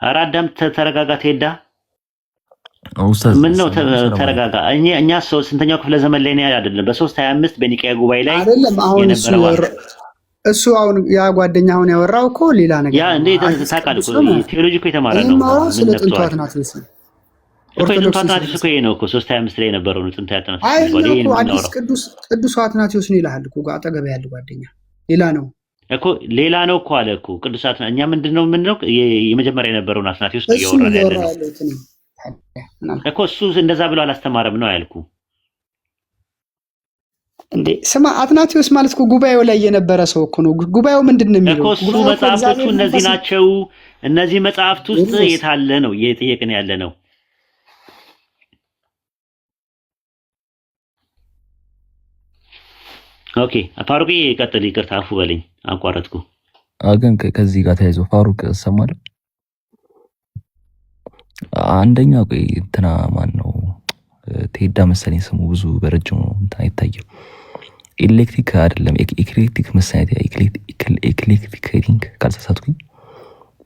አራዳም ተረጋጋ ቴዳ ኡስታዝ ምን ነው ተረጋጋ። እኛ ስንተኛው ክፍለ ዘመን ላይ ነው አይደለም በ325 በኒቅያ ጉባኤ ላይ አይደለም። አሁን እሱ አሁን ያ ጓደኛ አሁን ያወራው እኮ ሌላ ነገር ያ እንዴት ታውቃለህ? ቴዎሎጂ እኮ የተማረ ነው። ስለ ጥንቱ አትናቴዎስ እኮ ጥንቱ አትናቴዎስ እኮ ይሄ ነው እኮ 325 ላይ የነበረው ነው። ጥንቱ አትናቴዎስ ወዲህ ነው አዲስ ቅዱስ አትናቴዎስ ነው ይላል እኮ አጠገብ ያለ ጓደኛ ሌላ ነው እኮ ሌላ ነው እኮ አለ እኮ ቅዱስ አትናቴዎስ። እኛ ምንድነው የመጀመሪያ የነበረውን አትናቴዎስ ነው ያወራን ያለ ነው እኮ እሱ እንደዛ ብሎ አላስተማረም ነው ያልኩ እንዴ። ስማ አትናቴዎስ ማለት እኮ ጉባኤው ላይ የነበረ ሰው እኮ ነው። ጉባኤው ምንድነው የሚለው እኮ እሱ መጽሐፍቶቹ እነዚህ ናቸው። እነዚህ መጽሐፍት ውስጥ የታለ ነው እየጠየቅን ያለ ነው። ኦኬ ፋሩቅ ቀጥል። ይቅርታ አፉ በለኝ አቋረጥኩ። ግን ከዚህ ጋር ተያይዞ ፋሩቅ ሰማለ አንደኛ ቆይ እንትና ማን ነው ቴዳ መሰለኝ ስሙ ብዙ በረጅሙ እንትን አይታየም። ኤሌክትሪክ አይደለም ኤክሌክቲክ መሰለኝ ኤክሌክቲክ ቲንክ ካልተሳሳትኩኝ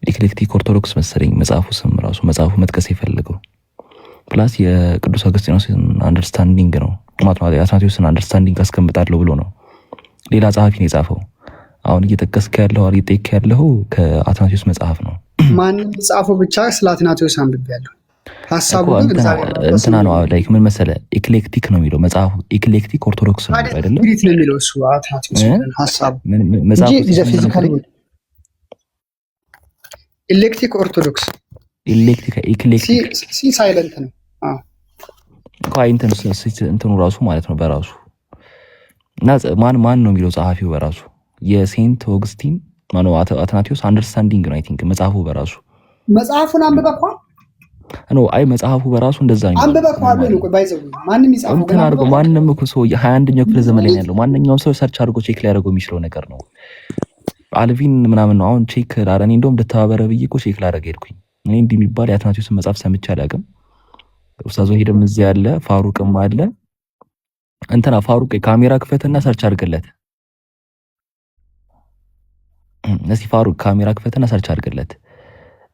ኤክሌክቲክ ኦርቶዶክስ መሰለኝ መጽሐፉ ስም ራሱ መጽሐፉ መጥቀስ የፈለገው ፕላስ የቅዱስ አገስቲኖስን አንደርስታንዲንግ ነው ማለት ነው። የአትናቴዎስን አንደርስታንዲንግ አስቀምጣለሁ ብሎ ነው ሌላ ጸሐፊ ነው የጻፈው። አሁን እየጠቀስክ ያለው እየጠየቅክ ያለው ከአትናቴዎስ መጽሐፍ ነው። ማንም ጻፈው ብቻ ስለ አትናቴዎስ አንብቤያለሁ። ሐሳቡ ግን እንትና ነው ላይክ ምን መሰለህ ኤክሌክቲክ ነው የሚለው መጽሐፉ ኤክሌክቲክ ኦርቶዶክስ ነው አይደለም ግሪት ነው የሚለው እሱ አትናቴዎስ ሐሳቡ መጽሐፉ ፊዚካሊ ኤሌክትሪክ ኦርቶዶክስ ኤክሌክቲክ ሲ ሳይለንት ነው እንትኑ ራሱ ማለት ነው በራሱ እና ማን ነው የሚለው ጸሐፊው በራሱ የሴንት ኦግስቲን ማነው አትናቴዎስ አንደርስታንዲንግ ነው አይ ቲንክ መጽሐፉ በራሱ መጽሐፉን አንብበኳል ነው አይ መጽሐፉ በራሱ እንደዛ ነው አንብበኳል ነው ቆይ ባይዘው ማንም ይጻፈው እንትን አድርጎ ማንም እኮ ሰው የ21ኛው ክፍለ ዘመን ላይ ያለው ማንኛውም ሰው ሰርች አድርጎ ቼክ ሊያደርገው የሚችለው ነገር ነው። አልቪን ምናምን ነው አሁን ቼክ ላረኔ እንደውም ልተባበረ ብዬ እኮ ቼክ ላደርግ ሄድኩኝ። እኔ እንዲህ የሚባል የአትናቴዎስን መጽሐፍ ሰምቼ አላውቅም። ኡስታዞ ሄደም እዚህ ያለ ፋሩቅም አለ እንትና ፋሩቅ ካሜራ ክፈትና ሰርች አድርገለት እስቲ ፋሩቅ ካሜራ ክፈትና ሰርች አድርገለት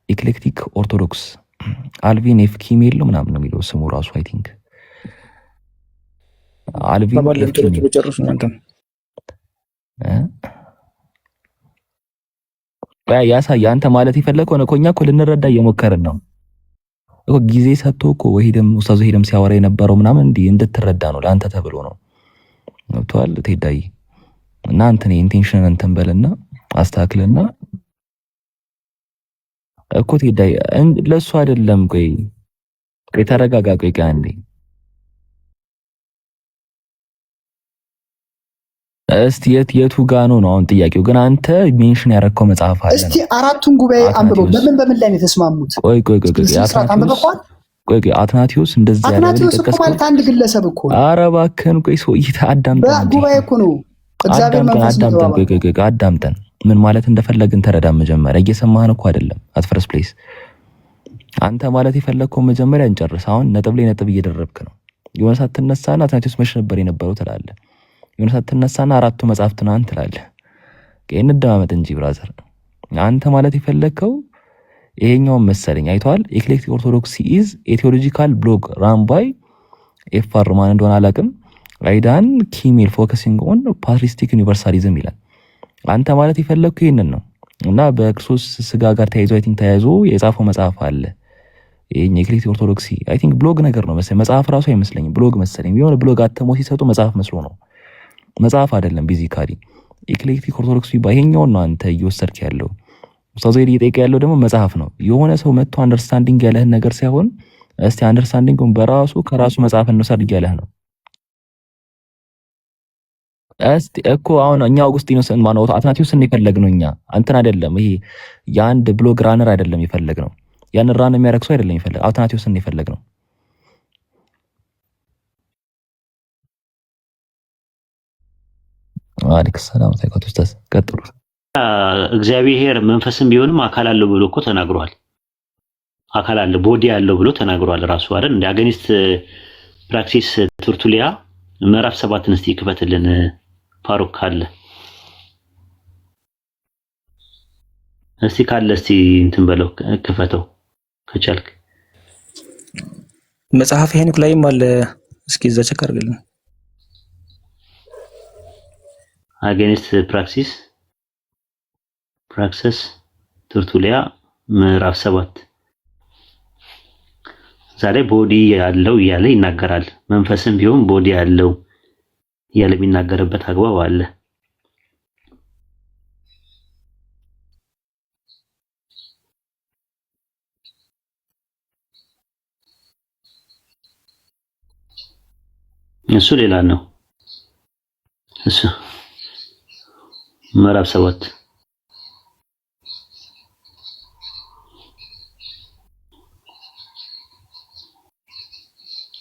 ኤክሌክቲክ ኦርቶዶክስ አልቪን ኤፍ ኪሜል ነው ምናምን ነው የሚለው ስሙ ራሱ አይ ቲንክ አልቪን ኤፍ ኪሜል በጨርሱ እናንተ ያሳይ አንተ ማለት የፈለከው ነው። እኛ እኮ ልንረዳ እየሞከርን ነው እኮ ጊዜ ሰጥቶ እኮ ወይደም ኡስታዙ ሄደም ሲያወራ የነበረው ምናምን እንድትረዳ ነው ለአንተ ተብሎ ነው። ገብቶሃል ቴዳይ እና አንተ ኢንቴንሽን እንትን በልና አስተካክልና እኮ ቴዳይ ለሱ አይደለም። ቆይ ተረጋጋ። ቆይ አንዴ እስቲ የቱ ጋር ነው አሁን ጥያቄው? ግን አንተ ሜንሽን ያደረከው መጽሐፍ አለ። እስቲ አራቱን ጉባኤ አንብበው በምን ላይ ነው የተስማሙት? ቆይ አትናቴዎስ እንደዛ ያለ አትናቴዎስ እኮ ማለት አንድ ግለሰብ እኮ ነው። ኧረ እባክህን ቆይ ሰውዬ አዳምጠን ጉባኤ እኮ ነው። እግዚአብሔር መንፈስ ነው። አዳምጠን ምን ማለት እንደፈለግን ተረዳ። መጀመሪያ እየሰማህን እኮ አይደለም። አት ፈርስት ፕሌስ አንተ ማለት የፈለግከው መጀመሪያ እንጨርስ። አሁን ነጥብ ላይ ነጥብ እየደረብክ ነው። የሆነ ሰዓት ትነሳና አትናቴዎስ መች ነበር የነበረው ትላለህ። የሆነ ሰዓት ትነሳና አራቱ መጽሐፍት ናን ትላለህ። እንደማመጥ እንጂ ብራዘር አንተ ማለት የፈለግከው ይሄኛውን መሰለኝ አይተዋል። ኤክሌክቲክ ኦርቶዶክሲ ኢዝ ኤ ቴዎሎጂካል ብሎግ ራን ባይ ኤፍአር ማን እንደሆነ አላውቅም። አይዳን ኪሜል ፎከሲንግ ኦን ፓትሪስቲክ ዩኒቨርሳሊዝም ይላል። አንተ ማለት የፈለግከው ይሄንን ነው እና በክርስቶስ ስጋ ጋር ተያይዞ አይ ቲንክ ተያይዞ የጻፈው መጽሐፍ አለ። ይሄን ኤክሌክቲክ ኦርቶዶክሲ አይ ቲንክ ብሎግ ነገር ነው መሰለኝ። መጽሐፍ ራሱ አይመስለኝም ብሎግ መሰለኝ። የሆነ ብሎግ አተሞ ሲሰጡ መጽሐፍ መስሎ ነው። መጽሐፍ አይደለም ቤዚካሊ ኤክሌክቲክ ኦርቶዶክስ ቢባል ይሄኛው ነው አንተ እየወሰድክ ያለው። ኡስታዝ ዘይድ እየጠየቀ ያለው ደግሞ መጽሐፍ ነው። የሆነ ሰው መጥቶ አንደርስታንዲንግ ያለህን ነገር ሳይሆን እስቲ አንደርስታንዲንጉን በራሱ ከራሱ መጽሐፍ እንውሰድ ያለህ ነው። እስቲ እኮ አሁን እኛ አውግስቲኖስን ማነው አትናቲዮስን የፈለግነው እኛ አንተን አይደለም። ይሄ የአንድ ብሎግ ራነር አይደለም የፈለግነው። ያን ራን የሚያደርግ ሰው አይደለም የፈለግነው። አትናቲዮስን የፈለግነው። አለይኩም ሰላም ታይቆት ኡስታዝ ቀጥሉ። እግዚአብሔር መንፈስም ቢሆንም አካል አለው ብሎ እኮ ተናግሯል። አካል አለ ቦዲ አለው ብሎ ተናግሯል ራሱ አይደል? እንደ አገኒስት ፕራክሲስ ቱርቱሊያ ምዕራፍ 7 እስቲ ክፈትልን ፋሩክ ካለ እስቲ እንትን በለው ክፈተው ከቻልክ መጽሐፍ ሄኖክ ላይም አለ። እስኪ እዛ ቸክ አድርግልን። አገኒስት ፕራክሲስ ቱርቱሊያ ምዕራፍ 7 ዛሬ ቦዲ ያለው እያለ ይናገራል። መንፈስም ቢሆን ቦዲ ያለው እያለ የሚናገርበት አግባብ አለ። እሱ ሌላ ነው። እሱ ምዕራፍ 7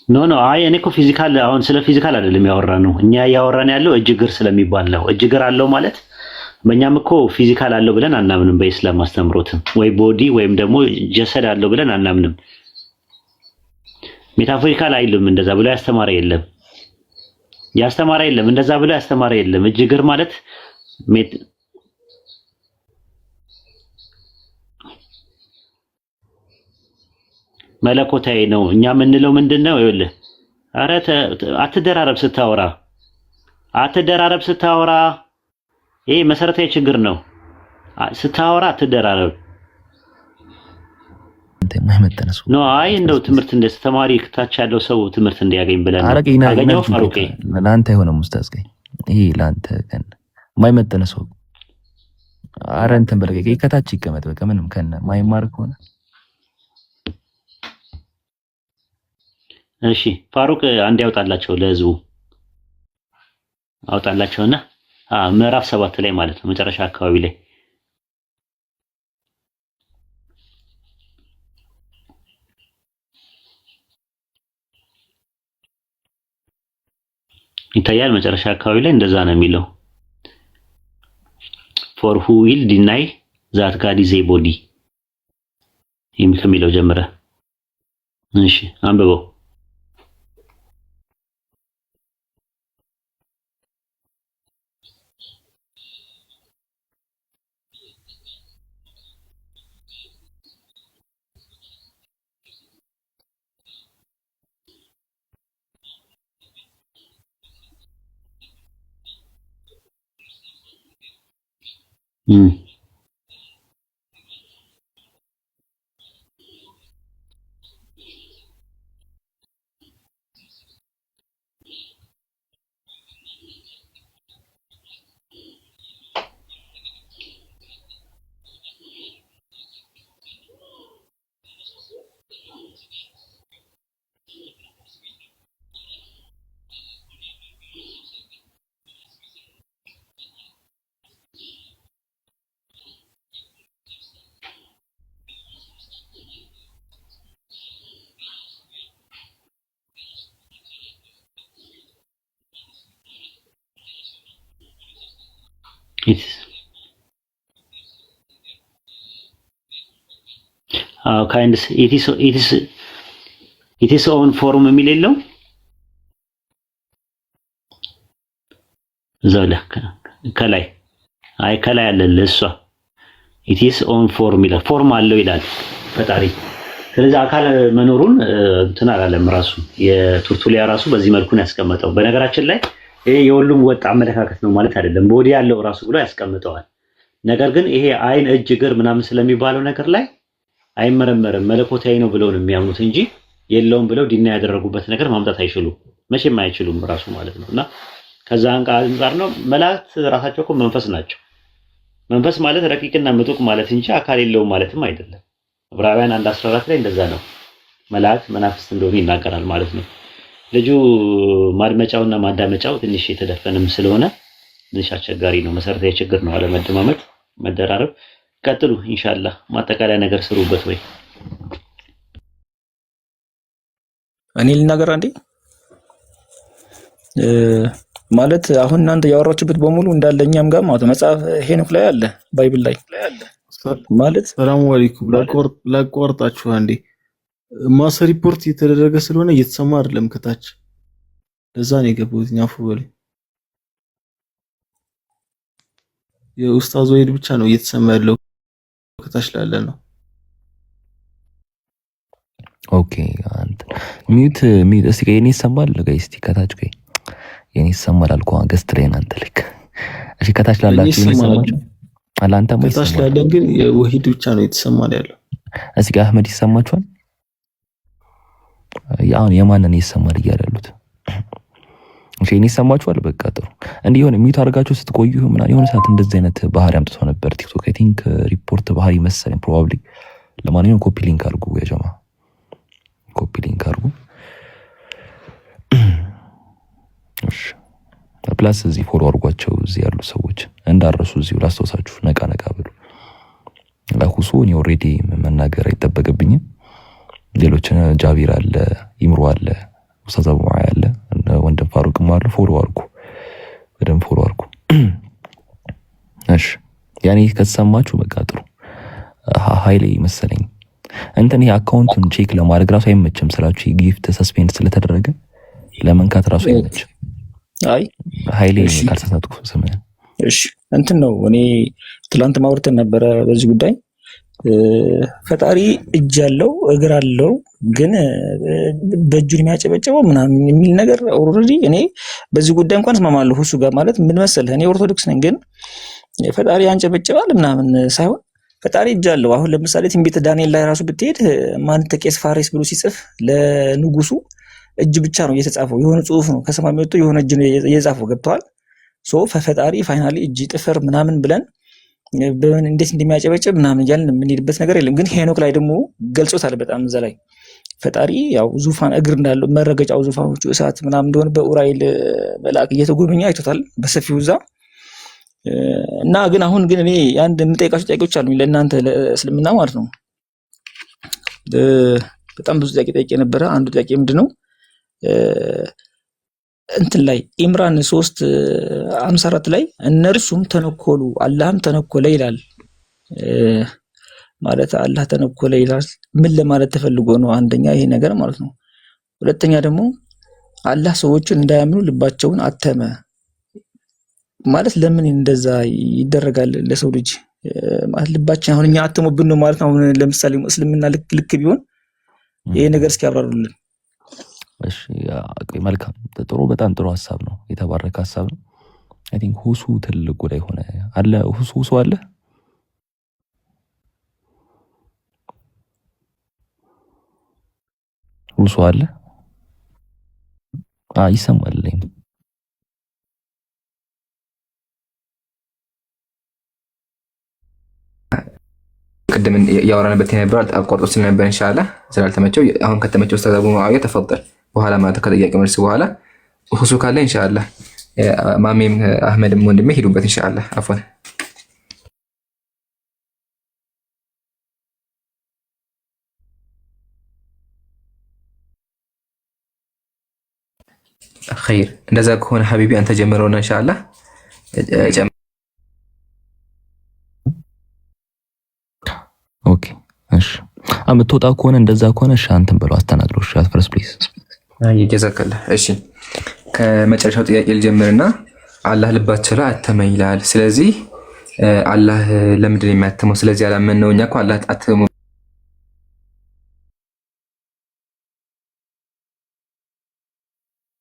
ኖ አይ እኔ እኮ ፊዚካል አሁን ስለ ፊዚካል አይደለም ያወራነው። እኛ ያወራን ያለው እጅግር ስለሚባል ነው። እጅግር አለው ማለት በእኛም እኮ ፊዚካል አለው ብለን አናምንም። በኢስላም አስተምሮትም ወይ ቦዲ ወይም ደግሞ ጀሰድ አለው ብለን አናምንም። ሜታፎሪካል አይልም። እንደዛ ብሎ ያስተማረ የለም። እንደዛ ብሎ ያስተማረ የለም። እጅግር ማለት መለኮታዊ ነው። እኛ የምንለው ምንድነው? ይኸውልህ ኧረ አትደራረብ ስታወራ ይሄ መሰረታዊ ችግር ነው። ስታወራ አትደራረብ ነው። አይ እንደው ትምህርት እንደ ተማሪ ታች ያለው ሰው ትምህርት እንዲያገኝ ብለን አገኘው ፋሩቄ ለአንተ የሆነ ሙስታዝ ገኝ ይሄ ለአንተ ከነ ማይመጠነ ሰው ኧረ እንትን በለቀ ከታች ይቀመጥ በቃ ምንም ከነ ማይማር ከሆነ እሺ ፋሩቅ አንድ ያውጣላቸው ለህዝቡ አውጣላቸውና ምዕራፍ 7 ላይ ማለት ነው መጨረሻ አካባቢ ላይ ይታያል። መጨረሻ አካባቢ ላይ እንደዛ ነው የሚለው for who will deny that God is a body ከሚለው ጀምረ እሺ አንብበው። ካይንድስ it is own form የሚል የለው ዘለ ከላይ አለ እሷ it is own form ይላል ፎርም አለው ይላል ፈጣሪ። ስለዚህ አካል መኖሩን እንትን አላለም ራሱ የቱርቱሊያ ራሱ በዚህ መልኩ ነው ያስቀመጠው። በነገራችን ላይ ይሄ የሁሉም ወጥ አመለካከት ነው ማለት አይደለም። ቦዲ ያለው ራሱ ብሎ ያስቀምጠዋል። ነገር ግን ይሄ አይን እጅ እግር ምናምን ስለሚባለው ነገር ላይ አይመረመርም መለኮታዊ ነው ብለው ነው የሚያምኑት እንጂ የለውም ብለው ዲና ያደረጉበት ነገር ማምጣት አይችሉም። መቼም አይችሉም ራሱ ማለት ነውና ከዛ አንፃር ነው መላእክት ራሳቸው እኮ መንፈስ ናቸው። መንፈስ ማለት ረቂቅና ምጡቅ ማለት እንጂ አካል የለውም ማለትም አይደለም። ዕብራውያን 1:14 ላይ እንደዛ ነው። መላእክት መናፍስት እንደሆኑ ይናገራል ማለት ነው። ልጁ ማድመጫውና ማዳመጫው ትንሽ የተደፈነም ስለሆነ ትንሽ አስቸጋሪ ነው። መሰረታዊ ችግር ነው አለመደማመጥ፣ መደራረብ። ቀጥሉ ኢንሻአላህ። ማጠቃለያ ነገር ስሩበት ወይ እኔ ልናገር አንዴ። ማለት አሁን እናንተ ያወራችሁበት በሙሉ እንዳለ እኛም ጋር ማለት መጽሐፍ ሄኖክ ላይ አለ፣ ባይብል ላይ ማለት። ሰላም አለይኩም። ላቋርጣችሁ አንዴ። ማስ ሪፖርት እየተደረገ ስለሆነ እየተሰማ አይደለም ከታች፣ ለዛ ነው የገባሁት። አፉ በለኝ። የኡስታዝ ወይድ ብቻ ነው እየተሰማ ያለው፣ ከታች ላለ ነው። ኦኬ አንተ ሚዩት እስቲ ከኔ ይሰማል ጋይስ? እስቲ ከታች ቆይ የኔ ይሰማል አልኩ። ገስት ላይ አንተ ልክ እሺ። ከታች ላላችሁ ይሰማል አላንተ ማለት ከታች ላለን ግን የወሂድ ብቻ ነው የተሰማል ያለው። እስቲ አህመድ ይሰማችኋል? አሁን የማንን ይሰማል እያሉት? እሺ የኔ ይሰማችኋል? በቃ ጥሩ። እንዲህ የሆነ ሚዩት አድርጋችሁ ስትቆዩ ምናምን የሆነ ሰዓት እንደዚህ አይነት ባህሪ አምጥቶ ነበር ቲክቶክ። አይ ቲንክ ሪፖርት ባህሪ መሰለኝ ፕሮባብሊ። ለማንኛውም ኮፒ ሊንክ አድርጉ የጀማ ኮፒ ሊንክ አድርጉ። እሺ ፕላስ እዚህ ፎሎ አድርጓቸው። እዚህ ያሉ ሰዎች እንዳረሱ እዚሁ ላስታውሳችሁ፣ ነቃ ነቃ ብሉ። ለሁሱ እኔ ኦልሬዲ መናገር አይጠበቅብኝም። ሌሎችን ጃቢር አለ፣ ኢምሮ አለ፣ ኡስታዝ አቡ ሙዓ አለ፣ ወንድም ፋሩቅም አለ። ፎሎ አድርጉ፣ በደንብ ፎሎ አድርጉ። እሺ ያኔ ከተሰማችሁ በቃ ጥሩ። ሃይሌ መሰለኝ እንትን ይሄ አካውንቱን ቼክ ለማድረግ ራሱ አይመችም ስላችሁ ጊፍት ሰስፔንድ ስለተደረገ ለመንካት ራሱ አይመችም። አይ ሃይሌ ካልተሳትኩ ስም እሺ እንትን ነው። እኔ ትላንት ማውርተን ነበረ በዚህ ጉዳይ። ፈጣሪ እጅ አለው እግር አለው ግን በእጁን የሚያጨበጭበው ምናምን የሚል ነገር ኦልሬዲ እኔ በዚህ ጉዳይ እንኳን እስማማለሁ እሱ ጋር። ማለት ምን መሰለህ እኔ ኦርቶዶክስ ነኝ፣ ግን ፈጣሪ ያንጨበጭባል ምናምን ሳይሆን ፈጣሪ እጅ አለው። አሁን ለምሳሌ ትንቢተ ዳንኤል ላይ ራሱ ብትሄድ ማን ተቄስ ፋሬስ ብሎ ሲጽፍ ለንጉሱ እጅ ብቻ ነው እየተጻፈው፣ የሆነ ጽሁፍ ነው ከሰማይ መጥቶ የሆነ እጅ ነው እየጻፈው። ገብተዋል። ሶ ፈጣሪ ፋይናሊ እጅ ጥፍር ምናምን ብለን እንዴት እንደሚያጨበጭብ ምናምን እያልን የምንሄድበት ነገር የለም። ግን ሄኖክ ላይ ደግሞ ገልጾታል በጣም እዛ ላይ ፈጣሪ ያው ዙፋን እግር እንዳለው መረገጫው ዙፋኖቹ እሳት ምናምን እንደሆነ በኡራኤል መልአክ እየተጎበኘ አይቶታል በሰፊው እዛ። እና ግን አሁን ግን እኔ አንድ የምጠይቃቸው ጥያቄዎች አሉኝ ለእናንተ ለእስልምና ማለት ነው። በጣም ብዙ ጥያቄ ጠይቄ ነበረ። አንዱ ጥያቄ ምንድነው እንትን ላይ ኢምራን 3:54 ላይ እነርሱም ተነኮሉ አላህም ተነኮለ ይላል። ማለት አላህ ተነኮለ ይላል ምን ለማለት ተፈልጎ ነው? አንደኛ ይሄ ነገር ማለት ነው። ሁለተኛ ደግሞ አላህ ሰዎችን እንዳያምኑ ልባቸውን አተመ ማለት ለምን እንደዛ ይደረጋል? ለሰው ልጅ ማለት ልባችን አሁን እኛ አተሙብን ነው ማለት ነው። አሁን ለምሳሌ እስልምና ልክ ቢሆን ይሄ ነገር እስኪ ያብራሩልን። እሺ መልካም ጥሩ፣ በጣም ጥሩ ሐሳብ ነው፣ የተባረከ ሐሳብ ነው። አይ ቲንክ ሁሱ ትልቅ ጉዳይ ሆነ አለ። ሁሱ አለ ሁሱ አለ ይሰማል። ቅድም ያወራንበት የነበረው አቋርጦ ስለነበር ኢንሻአላህ ስላልተመቸው አሁን ከተመቸው ኡስታዝ አቡ ሙዓዊያ ተፈضل በኋላ ማለት ከጥያቄ መልስ በኋላ ሁሱ ካለ ኢንሻአላህ ማሜም አህመድም ወንድሜ ሄዱበት ኢንሻአላህ። አፎን ኸይር። እንደዛ ከሆነ ሐቢቢ አንተ ጀምረውና ኢንሻአላህ ኦኬ እሺ። የምትወጣ ከሆነ እንደዛ ከሆነ እሺ አንተም ብለው አስተናግረው። እሺ አትፈርስ ፕሊዝ። አይ ጀዛከላ። እሺ ከመጨረሻው ጥያቄ ልጀምርና አላህ ልባቸው ላይ አተመ ይላል። ስለዚህ አላህ ለምንድን ነው የሚያተመው? ስለዚህ አላመነው እኛ እኮ አላህ አተመ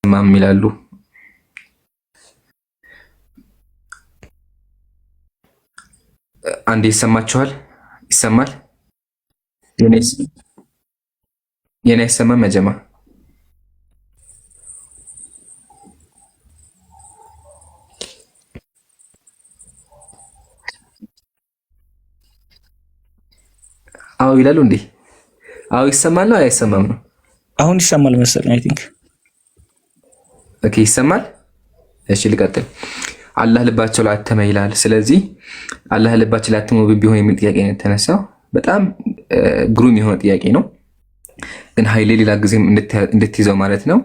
ማም ይላሉ። አንዴ ይሰማችኋል? ይሰማል? የኔ አይሰማም? መጀማ አዎ ይላሉ እንዴ? አዎ ይሰማል ነው አይሰማም ነው? አሁን ይሰማል መሰለኝ። አይ ቲንክ ኦኬ ይሰማል። እሺ ልቀጥል። አላህ ልባቸው ላይ አተመ ይላል። ስለዚህ አላህ ልባቸው ላይ አተመው ቢሆን የሚል ጥያቄ ነው የተነሳው። በጣም ግሩም የሆነ ጥያቄ ነው። ግን ኃይሌ ሌላ ጊዜም እንድትይዘው ማለት ነው።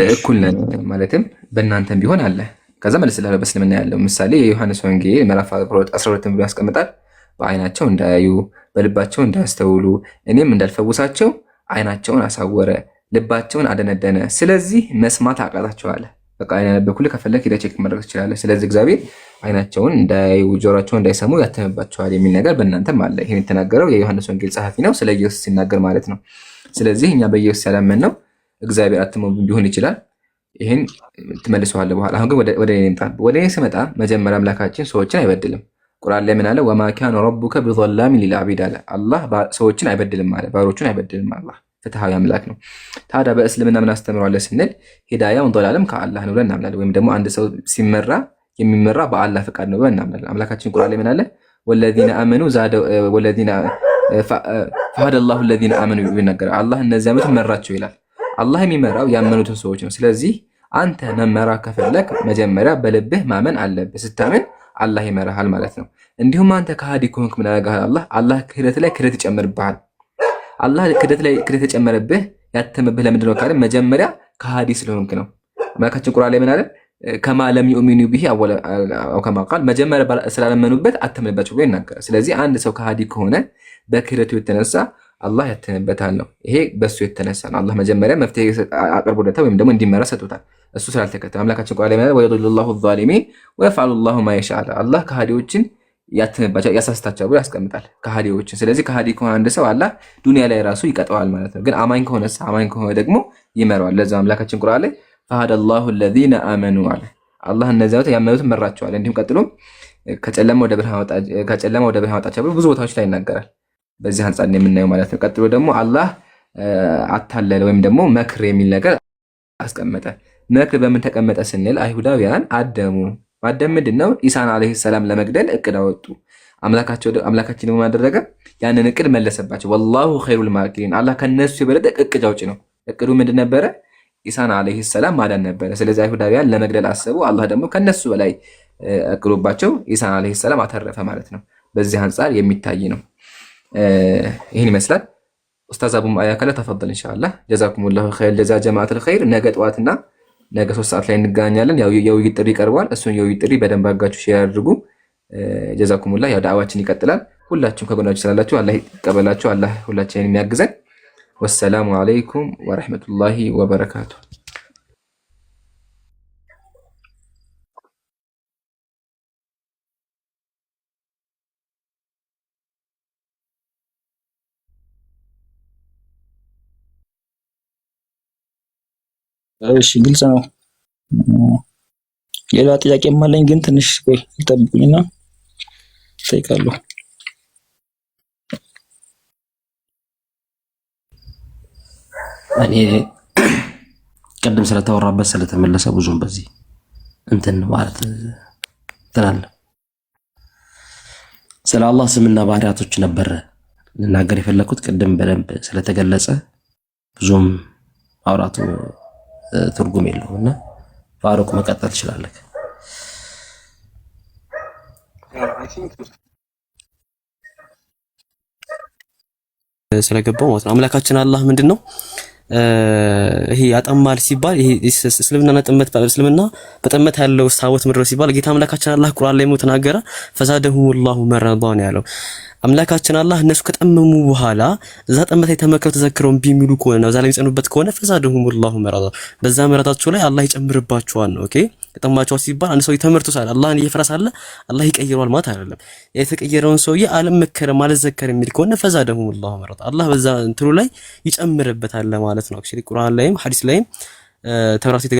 እኩል ነን ማለትም በእናንተም ቢሆን አለ። ከዛ መልስልሃለሁ በእስልምና ያለው ምሳሌ የዮሐንስ ወንጌል ምዕራፍ 12 ብሎ ያስቀምጣል። በአይናቸው እንዳያዩ በልባቸው እንዳያስተውሉ እኔም እንዳልፈውሳቸው አይናቸውን አሳወረ፣ ልባቸውን አደነደነ፣ ስለዚህ መስማት አቃታቸው አለ። በቃ አይን ያነበብኩልህ ከፈለክ ሄደህ ቼክ ማድረግ ትችላለህ። ስለዚህ እግዚአብሔር አይናቸውን እንዳያዩ ጆሮአቸውን እንዳይሰሙ ያተምባቸዋል የሚል ነገር በእናንተም አለ። ይሄን የተናገረው የዮሐንስ ወንጌል ጸሐፊ ነው፣ ስለ ኢየሱስ ሲናገር ማለት ነው። ስለዚህ እኛ በኢየሱስ ያላመንነው እግዚአብሔር አትመው ቢሆን ይችላል። ይሄን ትመልሰዋለህ በኋላ። አሁን ግን ወደ እኔ እንምጣ። ወደ እኔ ስመጣ መጀመሪያ አምላካችን ሰዎችን አይበድልም። ቁርአን ላይ ምን አለ? ወማ ካነ ረቡከ ቢዘላሚን ሊልዓቢድ አለ። አላህ ሰዎችን አይበድልም ማለት ባሮቹን አይበድልም። አላህ ፍትሃዊ አምላክ ነው። ታዲያ በእስልምና ምን አስተምረዋለህ ስንል ሂዳያውን ዶላለም ከአላህ ነው ብለን እናምናለን። ወይም ደግሞ አንድ ሰው ሲመራ የሚመራ በአላህ ፍቃድ ነው ብለን እናምናለን። አምላካችን ቁርአን ላይ ምን አለ? ወለዚነ አመኑ ፈሀደ አላሁ ለዚነ አመኑ ይናገራል። አላህ እነዚህ ዓመት መራቸው ይላል። አላህ የሚመራው ያመኑትን ሰዎች ነው። ስለዚህ አንተ መመራ ከፈለክ መጀመሪያ በልብህ ማመን አለብህ። ስታምን አላህ ይመራሃል ማለት ነው። እንዲሁም አንተ ከሃዲ ከሆንክ ምን ያደርግሃል? አላህ ክህደት ላይ ክህደት ይጨምርብሃል። አላህ ክህደት ላይ ክህደት የጨመረብህ ያተመብህ ለምንድን ነው ካለ መጀመሪያ ከሃዲ ስለሆንክ ነው። አምላካችን ቁርአን ላይ ምን አለ? ከማ ለም ዩእሚኑ ቢሂ አው ከማ ቃል መጀመሪያ ስላላመኑበት አተምንባቸው ብሎ ይናገራል። ስለዚህ አንድ ሰው ከሃዲ ከሆነ በክህደቱ የተነሳ አላህ ያተነበታል ነው። ይሄ በሱ የተነሳ ነው። አላህ መጀመሪያ መፍትሄ አቅርቦለታል ወይም ደግሞ እንዲመራ ሰጥቶታል። እሱ ስላልተከተለ አምላካችን ቁርአን ላይ ማለት ወየዱልላሁ ዛሊሚን ወየፍዐሉ ላሁ ማ የሻእ አላህ ከሃዲዎችን ያተነባቸው ያሳስታቸው ብሎ ያስቀምጣል ከሃዲዎችን። ስለዚህ ከሃዲ ከሆነ አንድ ሰው አላህ ዱንያ ላይ ራሱ ይቀጠዋል ማለት ነው። ግን አማኝ ከሆነ ደግሞ ይመራዋል። ለዛ አምላካችን ቁርአን ላይ ፈሀደላሁ ለዚነ አመኑ አለ። አላህ እነዚያ ያመኑትን መራቸዋል። እንዲሁም ቀጥሎ ከጨለማ ወደ ብርሃን አወጣቸው ብሎ ብዙ ቦታዎች ላይ ይናገራል። በዚህ አንጻር ነው የምናየው ማለት ነው። ቀጥሎ ደግሞ አላህ አታለለ ወይም ደግሞ መክር የሚል ነገር አስቀመጠ። መክር በምን ተቀመጠ ስንል አይሁዳውያን አደሙ። ማደም ምንድን ነው? ኢሳን አለይሂ ሰላም ለመግደል እቅድ አወጡ። አምላካችን ደግሞ ያደረገ ያንን እቅድ መለሰባቸው። ወላሁ ኸይሩል ማኪሪን አላህ ከነሱ የበለጠ እቅድ አውጪ ነው። እቅዱ ምንድን ነበረ? ኢሳን አለይሂ ሰላም ማዳን ነበረ። ስለዚህ አይሁዳውያን ለመግደል አሰቡ። አላህ ደግሞ ከነሱ በላይ እቅዶባቸው ኢሳን አለይሂ ሰላም አተረፈ ማለት ነው። በዚህ አንጻር የሚታይ ነው። ይህን ይመስላል። ኡስታዝ አቡ ማያ ካለ ተፈضل ኢንሻአላህ። ጀዛኩሙላሁ ኸይር ጀዛ ጀማዓቱል ኸይር። ነገ ጠዋትና ነገ 3 ሰዓት ላይ እንገናኛለን። ያው የውይይት ጥሪ ቀርቧል። እሱን የውይይት ጥሪ በደንብ አጋችሁ ሼር አድርጉ። ጀዛኩሙላህ። ያው ዳዕዋችን ይቀጥላል። ሁላችሁም ከጎናችሁ ስላላችሁ አላህ ይቀበላችሁ። አላህ ሁላችንን የሚያግዘን። ወሰላሙ አለይኩም ወራህመቱላሂ ወበረካቱ። እሺ ግልጽ ነው። ሌላ ጥያቄም አለኝ ግን ትንሽ ቆይ ይጠብቁኝና እጠይቃለሁ። እኔ ቅድም ስለተወራበት ስለተመለሰ ብዙም በዚህ እንትን ማለት ትላለ ስለ አላህ ስምና ባህሪያቶች ነበር ልናገር የፈለኩት። ቅድም በደንብ ስለተገለጸ ብዙም ማውራቱ ትርጉም የለውም እና ፋሩቅ መቀጠል ትችላለህ። ስለገባው ማለት ነው። አምላካችን አላህ ምንድነው ይሄ ያጠማል ሲባል ይሄ እስልምናና ጥመት በእስልምና በጥመት ያለው ሳወት ምድር ሲባል ጌታ አምላካችን አላህ ቁርአን ላይ ተናገረ። ፈዛደሁሙላሁ መረዳን ያለው አምላካችን አላህ እነሱ ከጠመሙ በኋላ እዛ ጥመት ላይ ተመክረው ተዘክረው እምቢ የሚሉ ከሆነ እዛ ላይ የሚጸኑበት ከሆነ ፈዛደሁሙላሁ መረዳ በዛ መረዳቸው ላይ አላህ ይጨምርባቸዋል ነው። ኦኬ ከጠማቸው ሲባል አንድ ሰው ተመርቶ ሳለ አላህን እየፈራሳለ አላህ ይቀይረዋል ማለት አይደለም። የተቀየረውን ሰውዬ አልመከረም አልዘከረም የሚል ከሆነ ፈዛደሁሙላሁ መረዳ አላህ በዛ እንትኑ ላይ ይጨምርበታል ማለት ነው። አክቹሊ ቁርአን ላይም ሐዲስ ላይም ተውራት